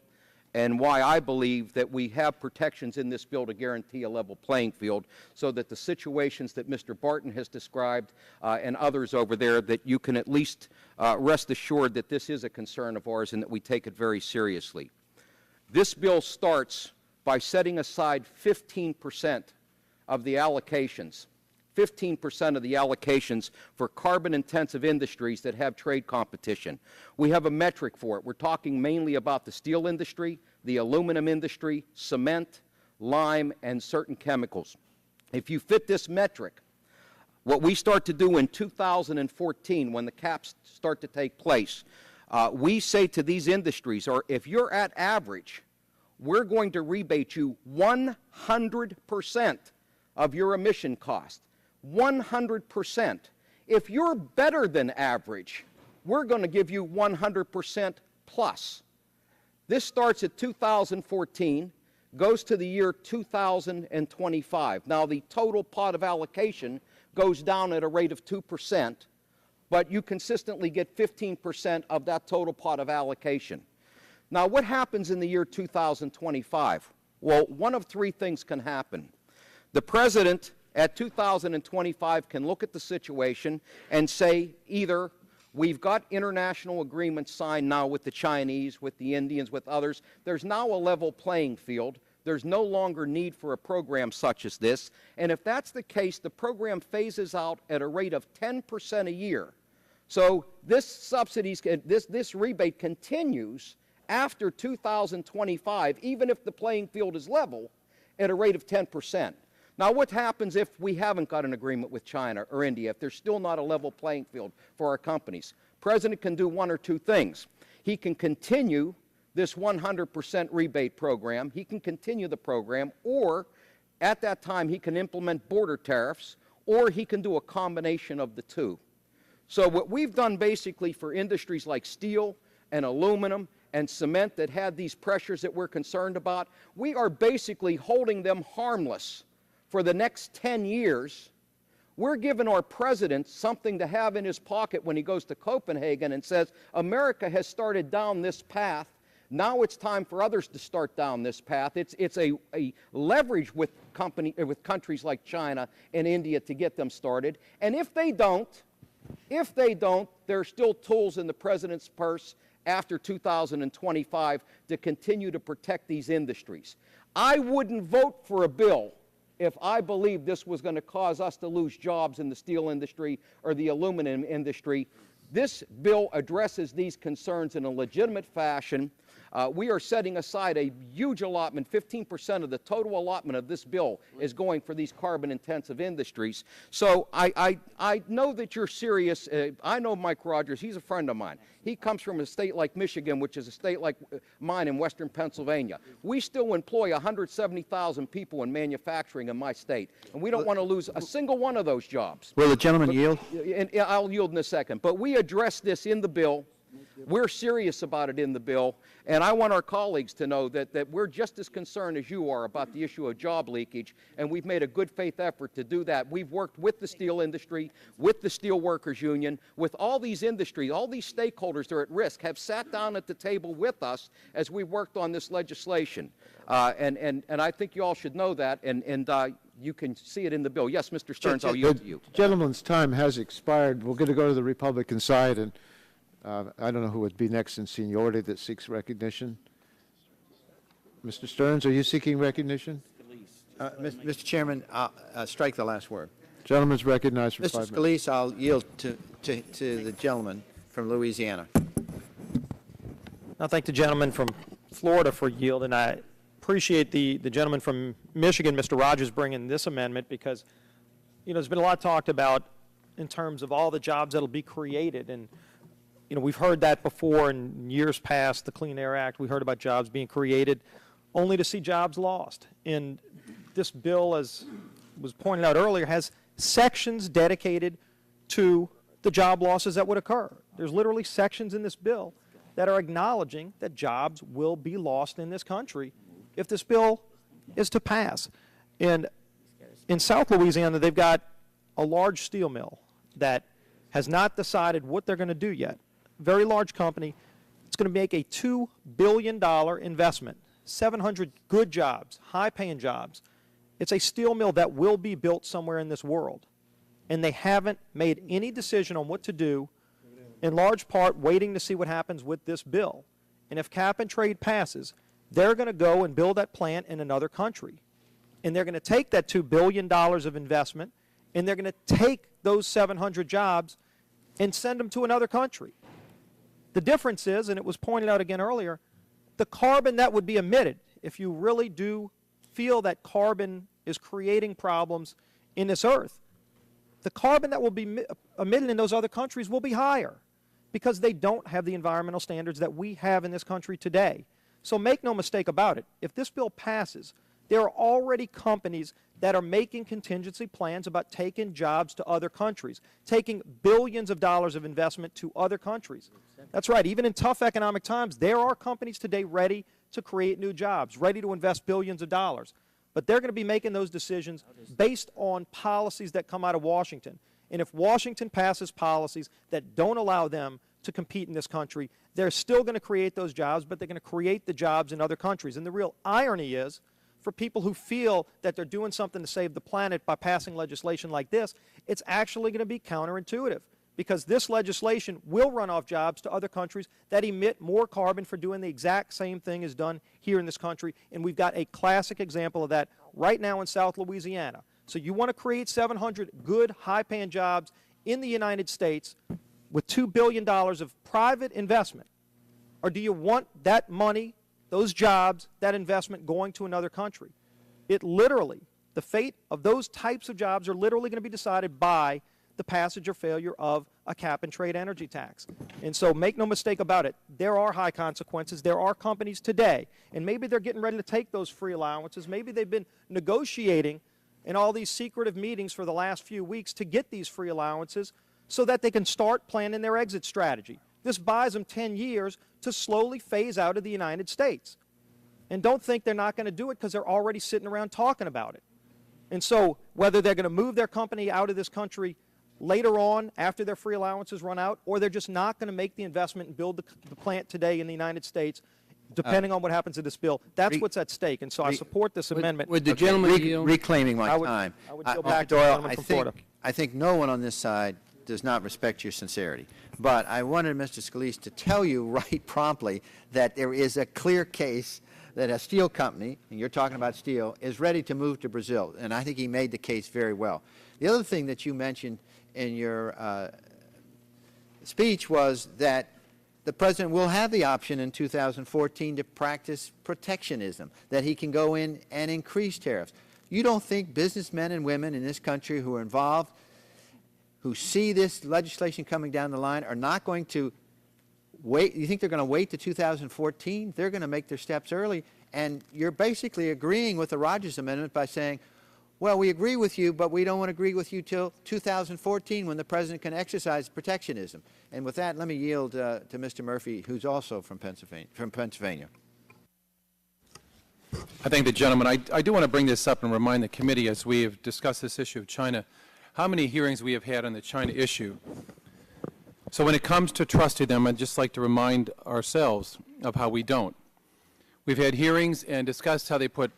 and why I believe that we have protections in this bill to guarantee a level playing field so that the situations that Mr. Barton has described and others over there, that you can at least rest assured that this is a concern of ours and that we take it very seriously. This bill starts by setting aside 15% of the allocations 15% of the allocations for carbon-intensive industries that have trade competition. We have a metric for it. We're talking mainly about the steel industry, the aluminum industry, cement, lime, and certain chemicals. If you fit this metric, what we start to do in 2014 when the caps start to take place, we say to these industries, or if you're at average, we're going to rebate you 100% of your emission cost. 100%. If you're better than average, we're going to give you 100% plus. This starts at 2014, goes to the year 2025. Now, the total pot of allocation goes down at a rate of 2%, but you consistently get 15% of that total pot of allocation. Now, what happens in the year 2025? Well, one of 3 things can happen. The President at 2025 can look at the situation and say either we've got international agreements signed now with the Chinese, with the Indians, with others. There's now a level playing field. There's no longer need for a program such as this. And if that's the case, the program phases out at a rate of 10% a year. So this rebate continues after 2025, even if the playing field is level, at a rate of 10%. Now, what happens if we haven't got an agreement with China or India, if there's still not a level playing field for our companies? President can do 1 or 2 things. He can continue this 100% rebate program. He can continue the program, or at that time he can implement border tariffs, or he can do a combination of the 2. So what we've done basically for industries like steel and aluminum and cement that had these pressures that we're concerned about, we are basically holding them harmless for the next 10 years We're giving our president something to have in his pocket when he goes to Copenhagen and says, America has started down this path. Now it's time for others to start down this path. It's a leverage with countries like China and India to get them started. And if they don't, there are still tools in the president's purse after 2025 to continue to protect these industries. I wouldn't vote for a bill if I believed this was going to cause us to lose jobs in the steel industry or the aluminum industry. This bill addresses these concerns in a legitimate fashion. We are setting aside a huge allotment. 15% of the total allotment of this bill is going for these carbon-intensive industries. So I know that you're serious. I know Mike Rogers. He's a friend of mine. He comes from a state like Michigan, which is a state like mine in western Pennsylvania. We still employ 170,000 people in manufacturing in my state, and we don't want to lose a single one of those jobs. Will the gentleman yield? And I'll yield in a second. But we address this in the bill. We're serious about it in the bill, and I want our colleagues to know that we're just as concerned as you are about the issue of job leakage, and we've made a good faith effort to do that. We've worked with the steel industry, with the Steel Workers Union, with all these industries, all these stakeholders that are at risk have sat down at the table with us as we worked on this legislation. And I think you all should know that, and you can see it in the bill. Yes, Mr. Stearns, I'll yield to you. The gentleman's time has expired. We're going to go to the Republican side, and I don't know who would be next in seniority that seeks recognition. Mr. Stearns, are you seeking recognition? Mr. Chairman, strike the last word. Gentleman's recognized for Mr. 5 minutes. Scalise, I'll yield to the gentleman from Louisiana. I thank the gentleman from Florida for yield, and I appreciate the gentleman from Michigan, Mr. Rogers, bringing this amendment because, there's been a lot talked about in terms of all the jobs that will be created. And, we've heard that before in years past, the Clean Air Act. We heard about jobs being created only to see jobs lost. And this bill, as was pointed out earlier, has sections dedicated to the job losses that would occur. There's literally sections in this bill that are acknowledging that jobs will be lost in this country if this bill is to pass. And in South Louisiana, they've got a large steel mill that has not decided what they're going to do yet. Very large company. It's going to make a $2 billion investment, 700 good jobs, high-paying jobs. It's a steel mill that will be built somewhere in this world. And they haven't made any decision on what to do, in large part waiting to see what happens with this bill. And if cap and trade passes, they're going to go and build that plant in another country. And they're going to take that $2 billion of investment, and they're going to take those 700 jobs and send them to another country. The difference is, and it was pointed out again earlier, the carbon that would be emitted, if you really do feel that carbon is creating problems in this earth, the carbon that will be emitted in those other countries will be higher because they don't have the environmental standards that we have in this country today. So make no mistake about it. If this bill passes, there are already companies that are making contingency plans about taking jobs to other countries, taking billions of dollars of investment to other countries. That's right. Even in tough economic times, there are companies today ready to create new jobs, ready to invest billions of dollars. But they're going to be making those decisions based on policies that come out of Washington. And if Washington passes policies that don't allow them to compete in this country, they're still going to create those jobs, but they're going to create the jobs in other countries. And the real irony is, for people who feel that they're doing something to save the planet by passing legislation like this, it's actually going to be counterintuitive because this legislation will run off jobs to other countries that emit more carbon for doing the exact same thing as done here in this country. And we've got a classic example of that right now in South Louisiana. So you want to create 700 good, high-paying jobs in the United States with $2 billion of private investment, or do you want that money, those jobs, that investment going to another country? It literally, the fate of those types of jobs are literally going to be decided by the passage or failure of a cap-and-trade energy tax. And so make no mistake about it, there are high consequences. There are companies today, and maybe they're getting ready to take those free allowances. Maybe they've been negotiating in all these secretive meetings for the last few weeks to get these free allowances so that they can start planning their exit strategy. This buys them 10 years to slowly phase out of the United States. And don't think they're not going to do it because they're already sitting around talking about it. And so whether they're going to move their company out of this country later on after their free allowances run out, or they're just not going to make the investment and build the plant today in the United States, depending on what happens to this bill, that's what's at stake. And so I support this amendment. Would the gentleman yield? Reclaiming my time. I would yield back to the Doyle, gentleman from Florida. I think no one on this side does not respect your sincerity. But I wanted Mr. Scalise to tell you right promptly that there is a clear case that a steel company, and you're talking about steel, is ready to move to Brazil. And I think he made the case very well. The other thing that you mentioned in your speech was that the president will have the option in 2014 to practice protectionism, that he can go in and increase tariffs. You don't think businessmen and women in this country who are involved, who see this legislation coming down the line, are not going to wait? You think they're going to wait to 2014? They're going to make their steps early. And you're basically agreeing with the Rogers Amendment by saying, well, we agree with you, but we don't want to agree with you till 2014 when the president can exercise protectionism. And with that, let me yield to Mr. Murphy, who's also from Pennsylvania. I thank the gentleman. I do want to bring this up and remind the committee, as we have discussed this issue of China, how many hearings we have had on the China issue. So when it comes to trusting them, I'd just like to remind ourselves of how we don't. We've had hearings and discussed how they put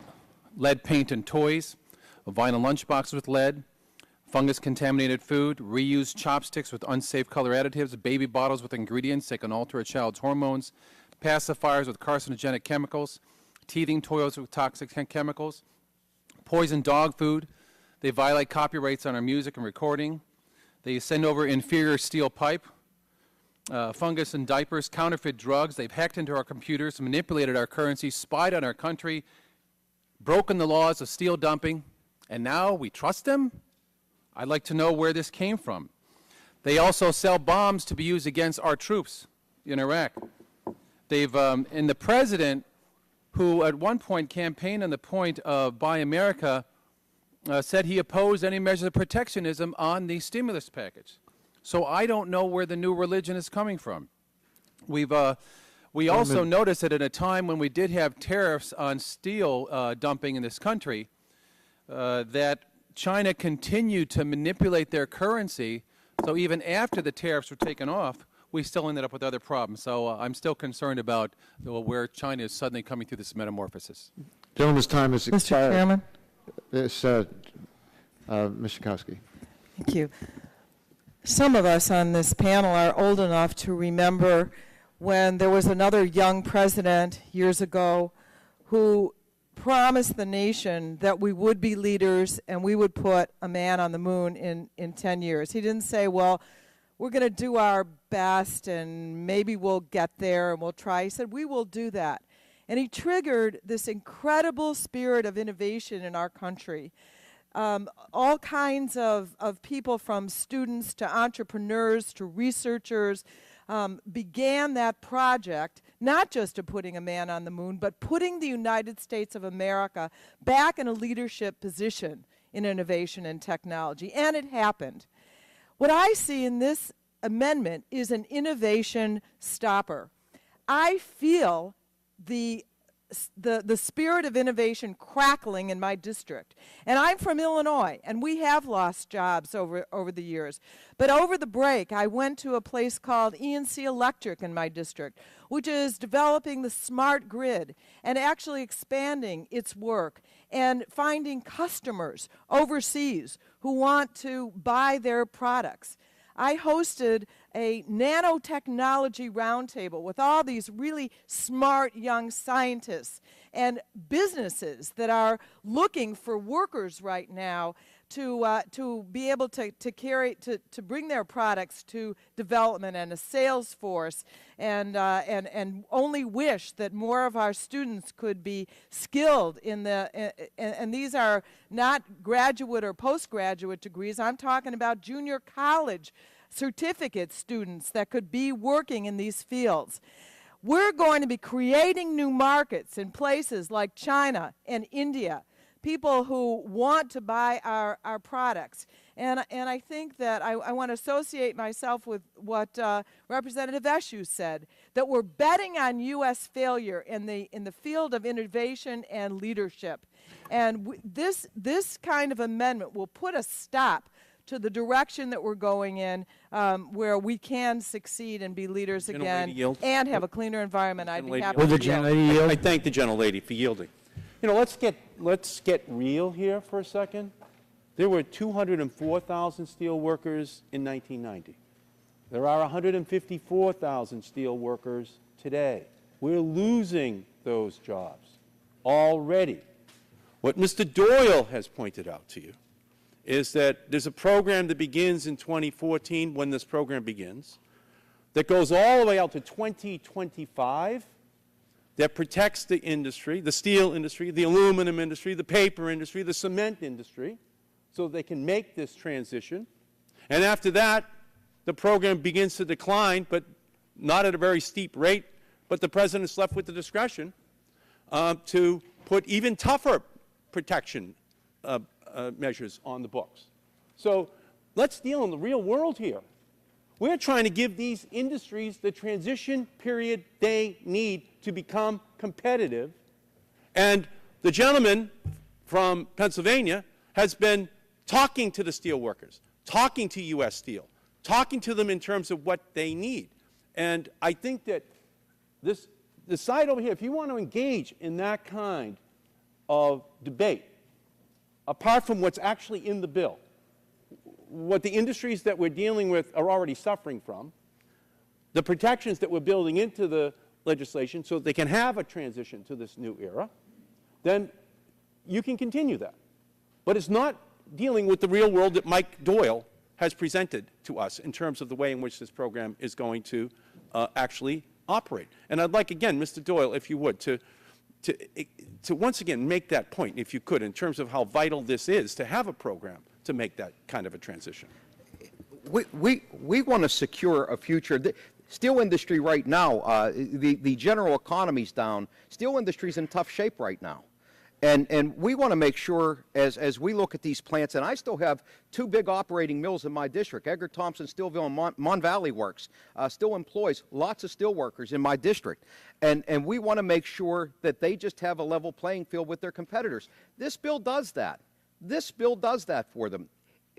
lead paint in toys, vinyl lunchboxes with lead, fungus-contaminated food, reused chopsticks with unsafe color additives, baby bottles with ingredients that can alter a child's hormones, pacifiers with carcinogenic chemicals, teething toys with toxic chemicals, poison dog food. They violate copyrights on our music and recording. They send over inferior steel pipe, fungus in diapers, counterfeit drugs. They've hacked into our computers, manipulated our currency, spied on our country, broken the laws of steel dumping, and now we trust them? I'd like to know where this came from. They also sell bombs to be used against our troops in Iraq. They've, and the president, who at one point campaigned on the point of Buy America, said he opposed any measures of protectionism on the stimulus package. So I don't know where the new religion is coming from. We also noticed that at a time when we did have tariffs on steel dumping in this country, that China continued to manipulate their currency. So even after the tariffs were taken off, we still ended up with other problems. So I'm still concerned about where China is suddenly coming through this metamorphosis. Gentleman's time is expired. Mr. Chairman? Yes, Ms. Schakowsky. Thank you. Some of us on this panel are old enough to remember when there was another young president years ago who promised the nation that we would be leaders and we would put a man on the moon in 10 years. He didn't say, well, we're going to do our best and maybe we'll get there and we'll try. He said, we will do that. And he triggered this incredible spirit of innovation in our country. All kinds of people, from students to entrepreneurs to researchers, began that project, not just of putting a man on the moon, but putting the United States of America back in a leadership position in innovation and technology. And it happened. What I see in this amendment is an innovation stopper. I feel the spirit of innovation crackling in my district. And I'm from Illinois, and we have lost jobs over the years. But over the break, I went to a place called E&C Electric in my district, which is developing the smart grid and actually expanding its work and finding customers overseas who want to buy their products. I hosted a nanotechnology roundtable with all these really smart young scientists and businesses that are looking for workers right now to be able to bring their products to development and a sales force, and only wish that more of our students could be skilled in and these are not graduate or postgraduate degrees. I'm talking about junior college certificate students that could be working in these fields. We're going to be creating new markets in places like China and India, people who want to buy our products. And I think that I want to associate myself with what Representative Eshoo said, that we're betting on U.S. failure in the field of innovation and leadership. And this kind of amendment will put a stop to the direction that we're going in, where we can succeed and be leaders again and have a cleaner environment. I'd be happy to yield. I thank the gentlelady for yielding. You know, let's get real here for a second. There were 204,000 steel workers in 1990. There are 154,000 steel workers today. We're losing those jobs already. What Mr. Doyle has pointed out to you is that there's a program that begins in 2014, when this program begins, that goes all the way out to 2025, that protects the industry, the steel industry, the aluminum industry, the paper industry, the cement industry, so they can make this transition. And after that, the program begins to decline, but not at a very steep rate, but the President's left with the discretion to put even tougher protection measures on the books. So let's deal in the real world here. We're trying to give these industries the transition period they need to become competitive. And the gentleman from Pennsylvania has been talking to the steel workers, talking to U.S. Steel, talking to them in terms of what they need. And I think that the side over here, if you want to engage in that kind of debate, apart from what's actually in the bill, what the industries that we're dealing with are already suffering from, the protections that we're building into the legislation so that they can have a transition to this new era, then you can continue that. But it's not dealing with the real world that Mike Doyle has presented to us in terms of the way in which this program is going to actually operate. And I'd like, again, Mr. Doyle, if you would, to once again make that point, if you could, in terms of how vital this is to have a program to make that kind of a transition. We want to secure a future. The steel industry right now, the general economy's down. Steel industry's in tough shape right now. And we want to make sure, as we look at these plants, and I still have two big operating mills in my district, Edgar Thompson Steelville and Mon Valley Works, still employs lots of steel workers in my district. And we want to make sure that they just have a level playing field with their competitors. This bill does that. This bill does that for them.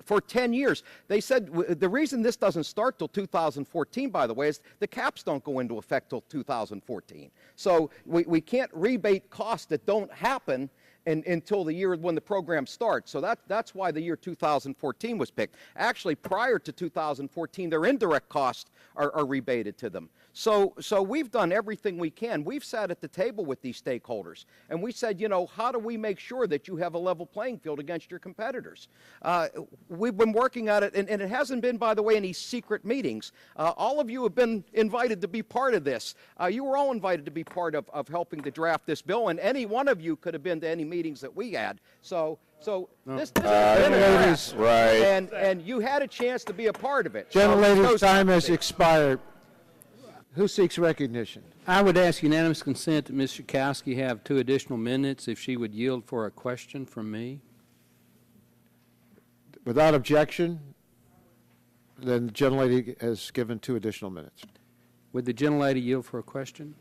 For 10 years. They said the reason this doesn't start till 2014, by the way, is the caps don't go into effect till 2014. So we can't rebate costs that don't happen until the year when the program starts. So that's why the year 2014 was picked. Actually, prior to 2014, their indirect costs are rebated to them. So we've done everything we can. We've sat at the table with these stakeholders, and we said, you know, how do we make sure that you have a level playing field against your competitors? We've been working at it, and it hasn't been, by the way, any secret meetings. All of you have been invited to be part of this. You were all invited to be part of helping to draft this bill, and any one of you could have been to any meetings that we had. So this has been a draft, right. and you had a chance to be a part of it. Gentlelady's time has expired. Who seeks recognition? I would ask unanimous consent that Ms. Schakowsky have 2 additional minutes if she would yield for a question from me. Without objection, then the gentlelady has given 2 additional minutes. Would the gentlelady yield for a question?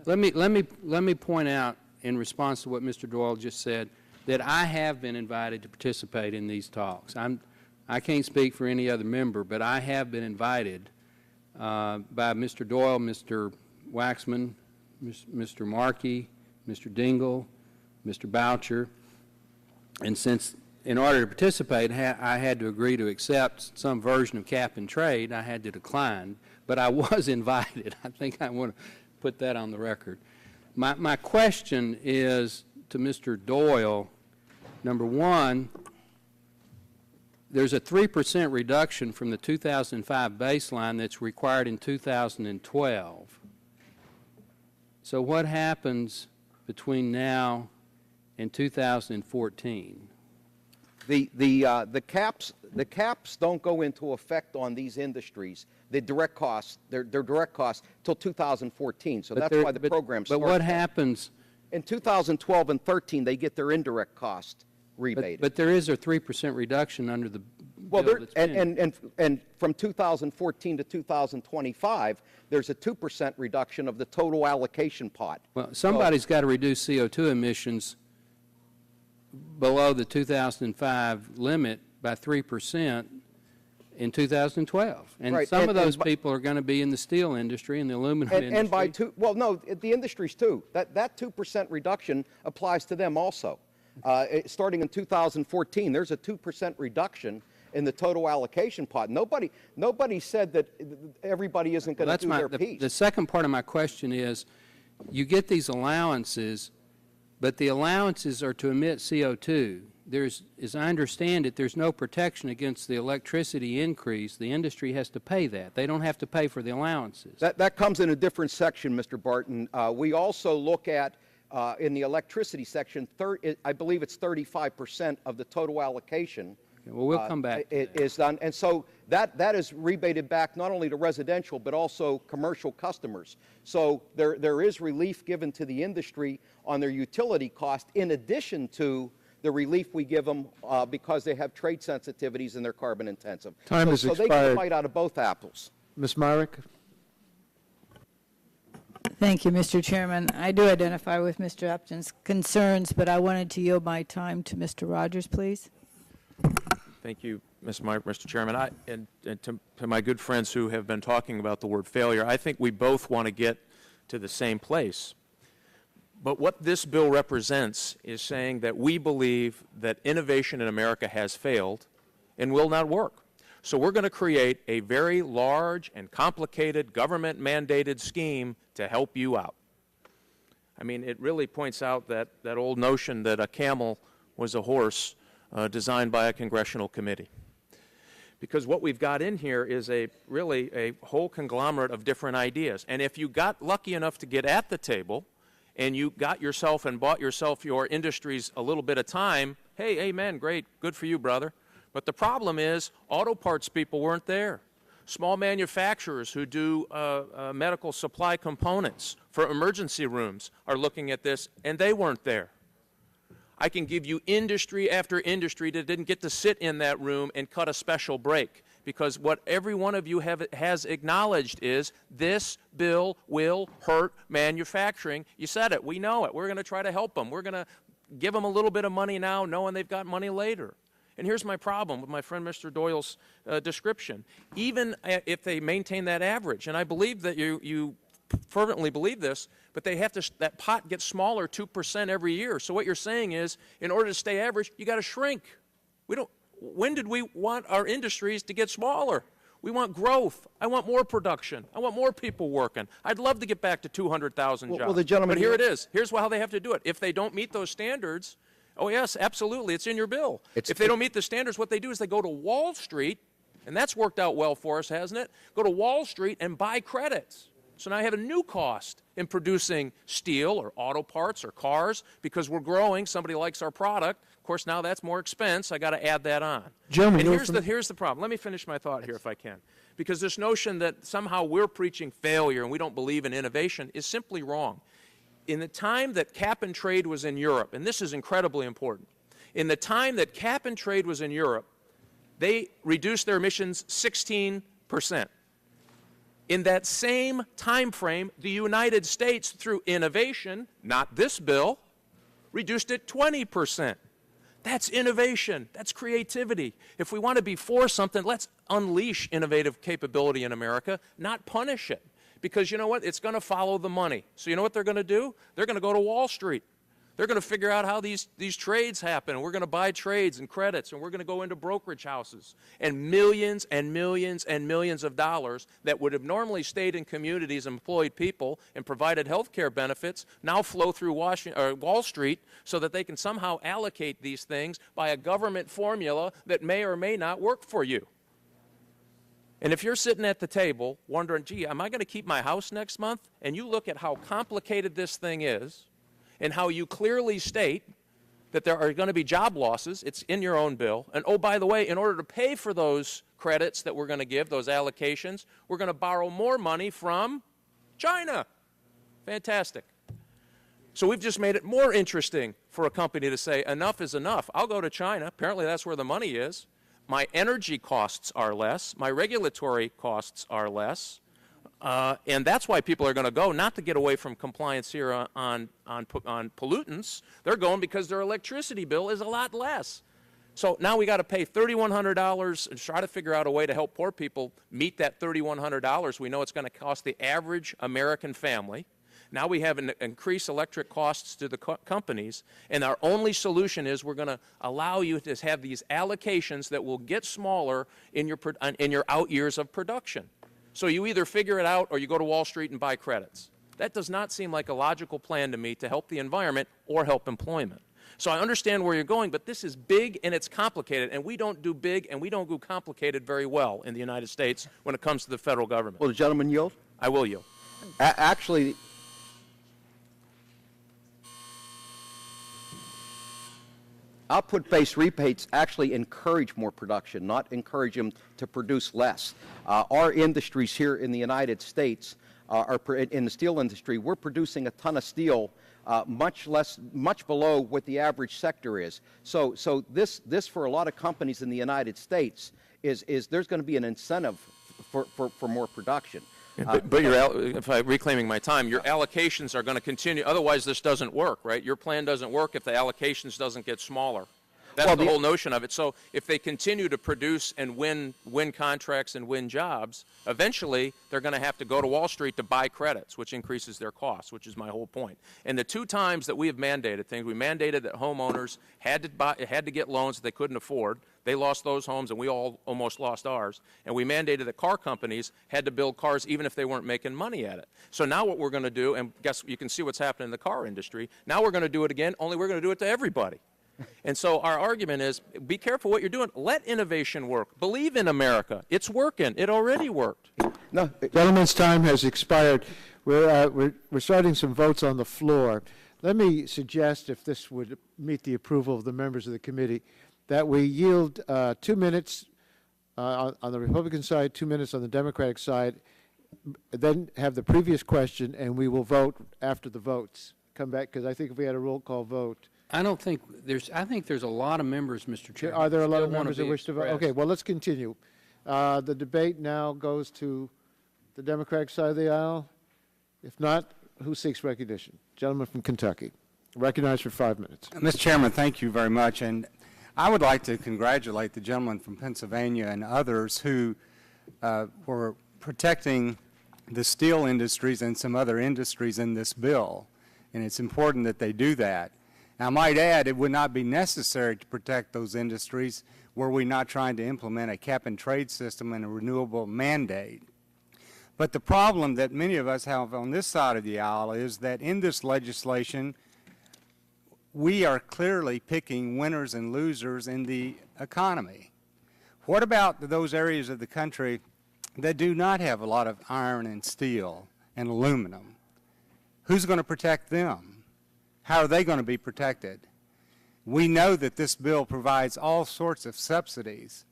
Let me point out, in response to what Mr. Doyle just said, that I have been invited to participate in these talks. I can't speak for any other member, but I have been invited by Mr. Doyle, Mr. Waxman, Mr. Markey, Mr. Dingle, Mr. Boucher, and since in order to participate I had to agree to accept some version of cap and trade, I had to decline, but I was invited. I think I want to put that on the record. My question is to Mr. Doyle. Number one, there's a 3% reduction from the 2005 baseline that's required in 2012. So what happens between now and 2014? The caps don't go into effect on these industries. The direct costs, their direct costs, till 2014. So that's why the program starts. But what happens? In 2012 and 13, they get their indirect cost rebated. But there is a 3% reduction under the Well, bill there, that's pending. and from 2014 to 2025, there's a 2% reduction of the total allocation pot. Well, somebody's got to reduce CO2 emissions below the 2005 limit by 3% in 2012. And Right, some of and those by- people are going to be in the steel industry and the aluminum industry. And by well, no, the industries too. That 2% reduction applies to them also. Starting in 2014, there's a 2% reduction in the total allocation pot. Nobody said that everybody isn't going to do their piece. The second part of my question is, you get these allowances, but the allowances are to emit CO2. There's, as I understand it, there's no protection against the electricity increase. The industry has to pay that. They don't have to pay for the allowances. That comes in a different section, Mr. Barton. We also look at, in the electricity section, I believe it's 35% of the total allocation. Okay, well, we'll come back to It that. is done, and so that is rebated back not only to residential but also commercial customers. So there is relief given to the industry on their utility cost in addition to the relief we give them because they have trade sensitivities and they're carbon intensive. Time has so they get a expired. bite out of both apples. Ms. Myrick? Thank you, Mr. Chairman. I do identify with Mr. Upton's concerns, but I wanted to yield my time to Mr. Rogers, please. Thank you, Mr. Chairman. And to my good friends who have been talking about the word failure, I think we both want to get to the same place. But what this bill represents is saying that we believe that innovation in America has failed and will not work. So we're going to create a very large and complicated government-mandated scheme to help you out. I mean, it really points out that old notion that a camel was a horse designed by a congressional committee. Because what we've got in here is really a whole conglomerate of different ideas. And if you got lucky enough to get at the table and you got yourself and bought yourself your industries a little bit of time, hey, amen, great, good for you, brother. But the problem is auto parts people weren't there. Small manufacturers who do medical supply components for emergency rooms are looking at this, and they weren't there. I can give you industry after industry that didn't get to sit in that room and cut a special break, because what every one of you has acknowledged is this bill will hurt manufacturing. You said it. We know it. We're going to try to help them. We're going to give them a little bit of money now, knowing they've got money later. And here's my problem with my friend Mr. Doyle's description. Even if they maintain that average, and I believe that you fervently believe this, but they have to, that pot gets smaller 2% every year. So what you're saying is, in order to stay average, you got to shrink. When did we want our industries to get smaller? We want growth. I want more production. I want more people working. I'd love to get back to 200,000 jobs. Well, the gentleman, but here it is. Here's how they have to do it. If they don't meet those standards, oh yes, absolutely, it's in your bill. If they don't meet the standards, what they do is they go to Wall Street, and that's worked out well for us, hasn't it? Go to Wall Street and buy credits. So now I have a new cost in producing steel or auto parts or cars because we're growing. Somebody likes our product. Of course, now that's more expense. I got to add that on. Gentlemen, and here's the problem. Let me finish my thought here if I can. Because this notion that somehow we're preaching failure and we don't believe in innovation is simply wrong. In the time that cap and trade was in Europe, and this is incredibly important, in the time that cap and trade was in Europe, they reduced their emissions 16%. In that same time frame, the United States, through innovation, not this bill, reduced it 20%. That's innovation. That's creativity. If we want to be for something, let's unleash innovative capability in America, not punish it. Because you know what? It's going to follow the money. So you know what they're going to do? They're going to go to Wall Street. They're going to figure out how these trades happen. And we're going to buy trades and credits, and we're going to go into brokerage houses. And millions and millions and millions of dollars that would have normally stayed in communities and employed people and provided health care benefits now flow through Wall Street so that they can somehow allocate these things by a government formula that may or may not work for you. And if you're sitting at the table wondering, gee, am I going to keep my house next month? And you look at how complicated this thing is and how you clearly state that there are going to be job losses, it's in your own bill. And oh, by the way, in order to pay for those credits that we're going to give, those allocations, we're going to borrow more money from China. Fantastic. So we've just made it more interesting for a company to say, enough is enough. I'll go to China. Apparently that's where the money is. My energy costs are less. My regulatory costs are less. And that's why people are going to go, not to get away from compliance here on pollutants. They're going because their electricity bill is a lot less. So now we got to pay $3,100 and try to figure out a way to help poor people meet that $3,100 we know it's going to cost the average American family. Now we have increased electric costs to the companies, and our only solution is we're going to allow you to have these allocations that will get smaller in your out years of production. So you either figure it out or you go to Wall Street and buy credits. That does not seem like a logical plan to me to help the environment or help employment. So I understand where you're going, but this is big and it's complicated, and we don't do big and we don't do complicated very well in the United States when it comes to the federal government. Will the gentleman yield? I will yield. Actually, output-based rebates actually encourage more production, not encourage them to produce less. Our industries here in the United States, in the steel industry, we're producing a ton of steel much below what the average sector is. So this for a lot of companies in the United States is there's going to be an incentive for more production. But if I'm reclaiming my time, your allocations are going to continue. Otherwise, this doesn't work, right? Your plan doesn't work if the allocations doesn't get smaller. That's the whole notion of it. So if they continue to produce and win contracts and win jobs, eventually they're going to have to go to Wall Street to buy credits, which increases their costs, which is my whole point. And the two times that we have mandated things, we mandated that homeowners had to get loans that they couldn't afford. They lost those homes, and we all almost lost ours. And we mandated that car companies had to build cars even if they weren't making money at it. So now what we're going to do, and guess you can see what's happening in the car industry, now we're going to do it again, only we're going to do it to everybody. And so our argument is, be careful what you're doing. Let innovation work. Believe in America. It's working. It already worked. No, gentleman's time has expired. We're starting some votes on the floor. Let me suggest, if this would meet the approval of the members of the committee, that we yield 2 minutes on the Republican side, 2 minutes on the Democratic side, then have the previous question, and we will vote after the votes. Come back, because I think if we had a roll call vote. I think there's a lot of members, Mr. Chairman. Are there a lot of members that wish to vote? Okay, well, let's continue. The debate now goes to the Democratic side of the aisle. If not, who seeks recognition? Gentleman from Kentucky. Recognized for 5 minutes. Mr. Chairman, thank you very much. And I would like to congratulate the gentleman from Pennsylvania and others who were protecting the steel industries and some other industries in this bill. And it's important that they do that. I might add, it would not be necessary to protect those industries were we not trying to implement a cap-and-trade system and a renewable mandate. But the problem that many of us have on this side of the aisle is that in this legislation, we are clearly picking winners and losers in the economy. What about those areas of the country that do not have a lot of iron and steel and aluminum? Who's going to protect them? How are they going to be protected? We know that this bill provides all sorts of subsidies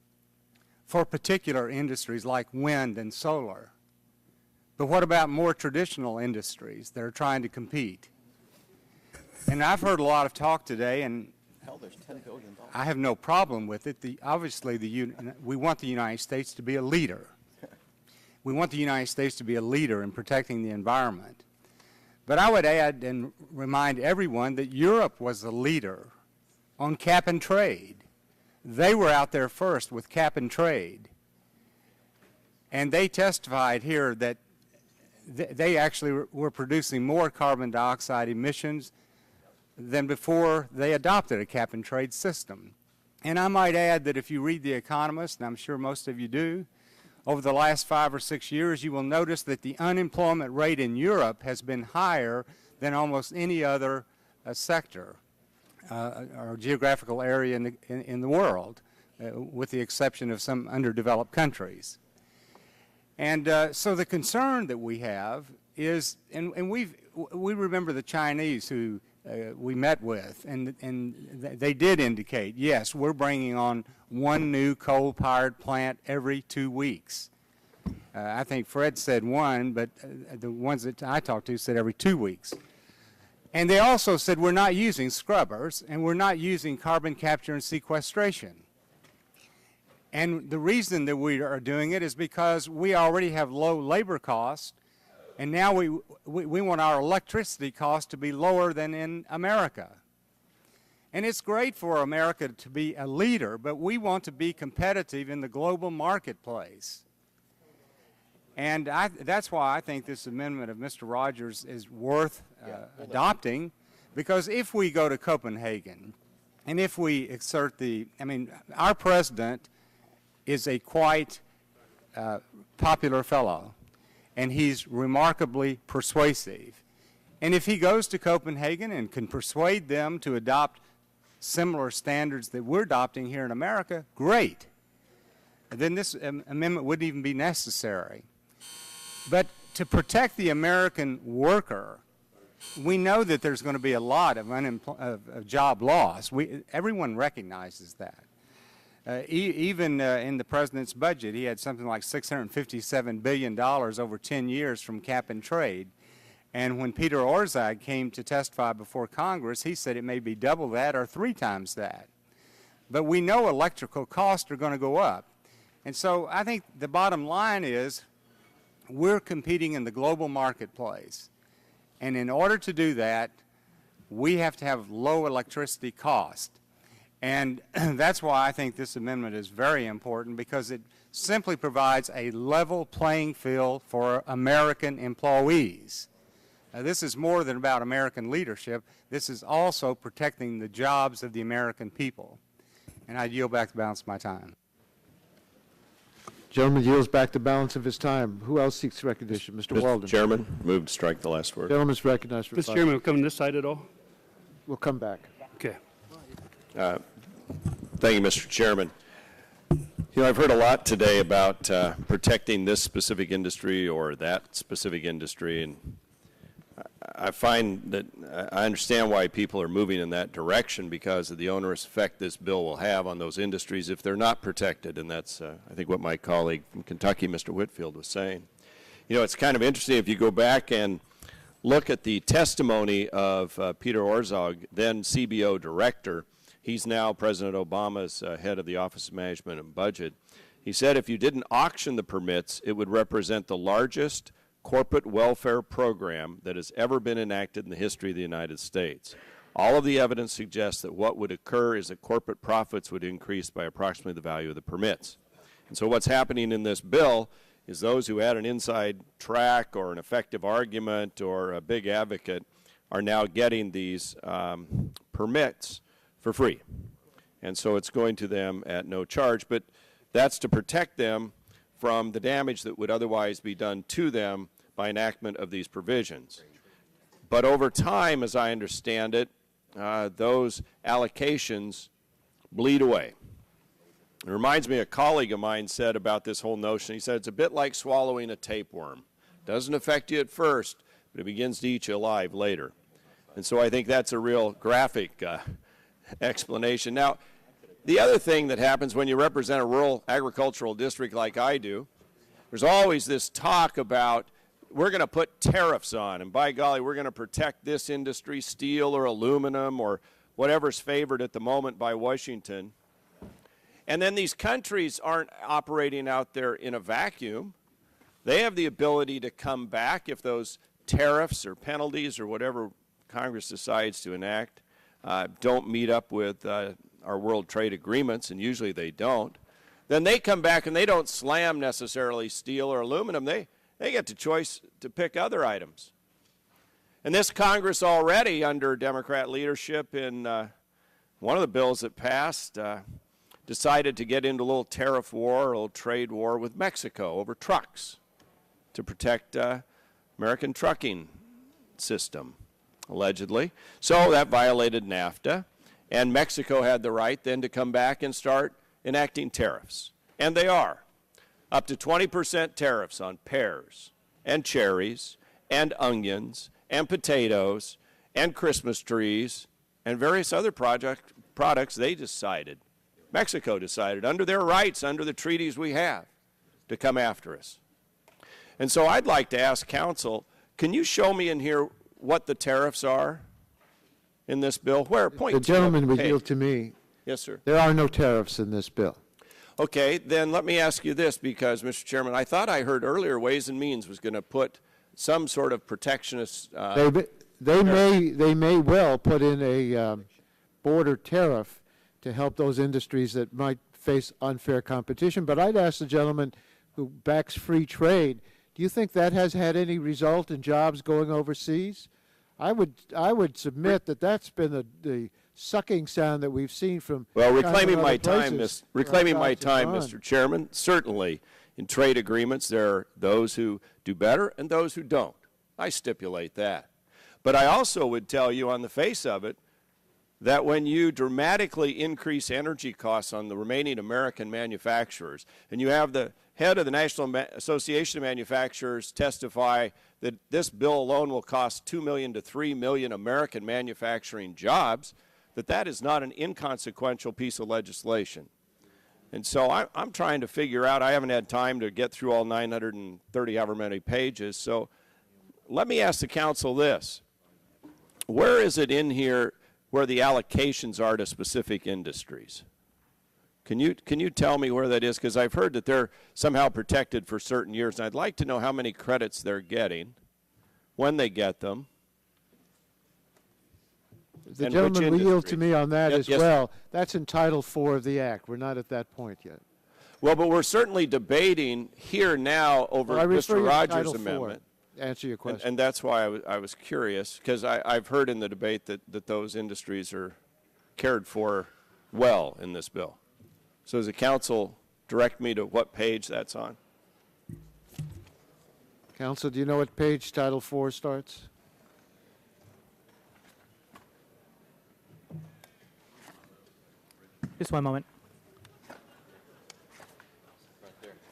for particular industries like wind and solar. But what about more traditional industries that are trying to compete? And I've heard a lot of talk today, and there's $10 billion. I have no problem with it. Obviously, we want the United States to be a leader. We want the United States to be a leader in protecting the environment. But I would add and remind everyone that Europe was the leader on cap and trade. They were out there first with cap and trade. And they testified here that they actually were producing more carbon dioxide emissions than before they adopted a cap and trade system. And I might add that if you read The Economist, and I'm sure most of you do, over the last 5 or 6 years, you will notice that the unemployment rate in Europe has been higher than almost any other sector or geographical area in the world, with the exception of some underdeveloped countries. And so the concern that we have is, and we remember the Chinese who we met with, and they did indicate, yes, we're bringing on one new coal-fired plant every 2 weeks. I think Fred said one, but the ones that I talked to said every 2 weeks. And they also said we're not using scrubbers and we're not using carbon capture and sequestration. And the reason that we are doing it is because we already have low labor costs, and now we want our electricity costs to be lower than in America. And it's great for America to be a leader, but we want to be competitive in the global marketplace. And that's why I think this amendment of Mr. Rogers is worth adopting, because if we go to Copenhagen and if we exert our president is a quite popular fellow, and he's remarkably persuasive. And if he goes to Copenhagen and can persuade them to adopt similar standards that we're adopting here in America, great. Then this amendment wouldn't even be necessary. But to protect the American worker, we know that there's going to be a lot of job loss. Everyone recognizes that. Even in the president's budget, he had something like $657 billion over 10 years from cap and trade. And when Peter Orszag came to testify before Congress, he said it may be double that or 3 times that. But we know electrical costs are going to go up. And so I think the bottom line is we're competing in the global marketplace. And in order to do that, we have to have low electricity cost. And that's why I think this amendment is very important, because it simply provides a level playing field for American employees. This is more than about American leadership. This is also protecting the jobs of the American people. And I yield back the balance of my time. Gentleman yields back the balance of his time. Who else seeks recognition? Mr. Walden. Mr. Chairman, move to strike the last word. Gentleman's recognized for 5 Mr. Chairman, we'll come to this side at all? We'll come back. Okay. Thank you, Mr. Chairman. You know, I've heard a lot today about protecting this specific industry or that specific industry, and I find that I understand why people are moving in that direction because of the onerous effect this bill will have on those industries if they're not protected, and that's, I think, what my colleague from Kentucky, Mr. Whitfield, was saying. You know, it's kind of interesting if you go back and look at the testimony of Peter Orszag, then CBO director. He's now President Obama's head of the Office of Management and Budget. He said if you didn't auction the permits, it would represent the largest corporate welfare program that has ever been enacted in the history of the United States. All of the evidence suggests that what would occur is that corporate profits would increase by approximately the value of the permits. And so what's happening in this bill is those who had an inside track or an effective argument or a big advocate are now getting these permits for free. And so it's going to them at no charge, but that's to protect them from the damage that would otherwise be done to them by enactment of these provisions. But over time, as I understand it, those allocations bleed away. It reminds me, a colleague of mine said about this whole notion, he said it's a bit like swallowing a tapeworm. Doesn't affect you at first, but it begins to eat you alive later. And so I think that's a real graphic explanation. Now, the other thing that happens when you represent a rural agricultural district like I do, there's always this talk about we're going to put tariffs on, and by golly, we're going to protect this industry, steel or aluminum or whatever's favored at the moment by Washington. And then these countries aren't operating out there in a vacuum. They have the ability to come back if those tariffs or penalties or whatever Congress decides to enact don't meet up with our world trade agreements, and usually they don't. Then they come back and they don't slam necessarily steel or aluminum. They get the choice to pick other items. And this Congress already, under Democrat leadership in one of the bills that passed, decided to get into a little tariff war, a little trade war with Mexico over trucks to protect American trucking system, allegedly. So that violated NAFTA, and Mexico had the right then to come back and start enacting tariffs. And they are. Up to 20% tariffs on pears and cherries and onions and potatoes and Christmas trees and various other products they decided. Mexico decided, under their rights, under the treaties we have, to come after us. And so I'd like to ask counsel, can you show me in here what the tariffs are in this bill? Where? Point The to gentleman would page. yield to me. Yes, sir. There are no tariffs in this bill. Okay, then let me ask you this, because, Mr. Chairman, I thought I heard earlier Ways and Means was going to put some sort of protectionist. They may well put in a border tariff to help those industries that might face unfair competition. But I'd ask the gentleman who backs free trade, do you think that has had any result in jobs going overseas? I would submit that that's been the sucking sound that we've seen from. Well, China reclaiming and my other time, places reclaiming my jobs have time, gone. Mr. Chairman. Certainly, in trade agreements, there are those who do better and those who don't. I stipulate that. But I also would tell you, on the face of it, that when you dramatically increase energy costs on the remaining American manufacturers, and you have the head of the National Association of Manufacturers testify that this bill alone will cost 2 million to 3 million American manufacturing jobs, that is not an inconsequential piece of legislation. And so I'm trying to figure out, I haven't had time to get through all 930 however many pages, so let me ask the council this. Where is it in here where the allocations are to specific industries? Can you tell me where that is? Because I've heard that they're somehow protected for certain years, and I'd like to know how many credits they're getting, when they get them. The and gentleman which will yield to me on that Yes, as yes. well. That's in Title IV of the Act. We're not at that point yet. Well, but we're certainly debating here now over Well, I refer Mr. you to Rogers' Title IV. amendment. Answer your question. And that's why I was curious, because I've heard in the debate that those industries are cared for well in this bill. So does the council direct me to what page that's on? Counsel, do you know what page Title IV starts? Just one moment.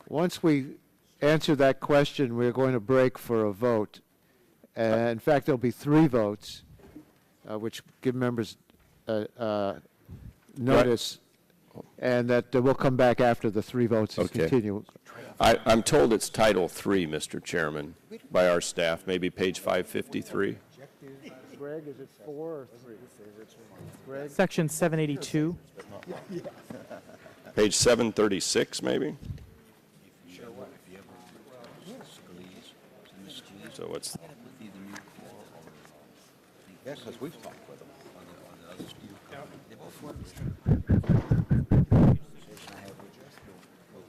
Once we answer that question, we're going to break for a vote. In fact, there'll be 3 votes, which give members notice, and that we'll come back after the 3 votes and continue. I'm told it's Title III, Mr. Chairman, by our staff, maybe page 553. Greg, is it 4 or 3? Greg? Section 782. Page 736, maybe? So what's... Yes, because we've talked with them on the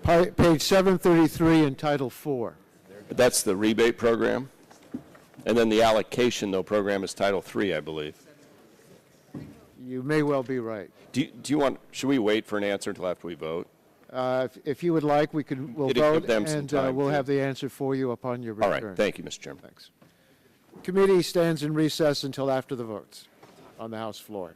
other Page 733 in Title IV. That's the rebate program? And then the allocation, though, program is Title III, I believe. You may well be right. Do you want, should we wait for an answer until after we vote? If you would like, we'll It'd vote, give them some and time, we'll too. have the answer for you upon your All return. right, thank you, Mr. Chairman. Thanks. Committee stands in recess until after the votes on the House floor.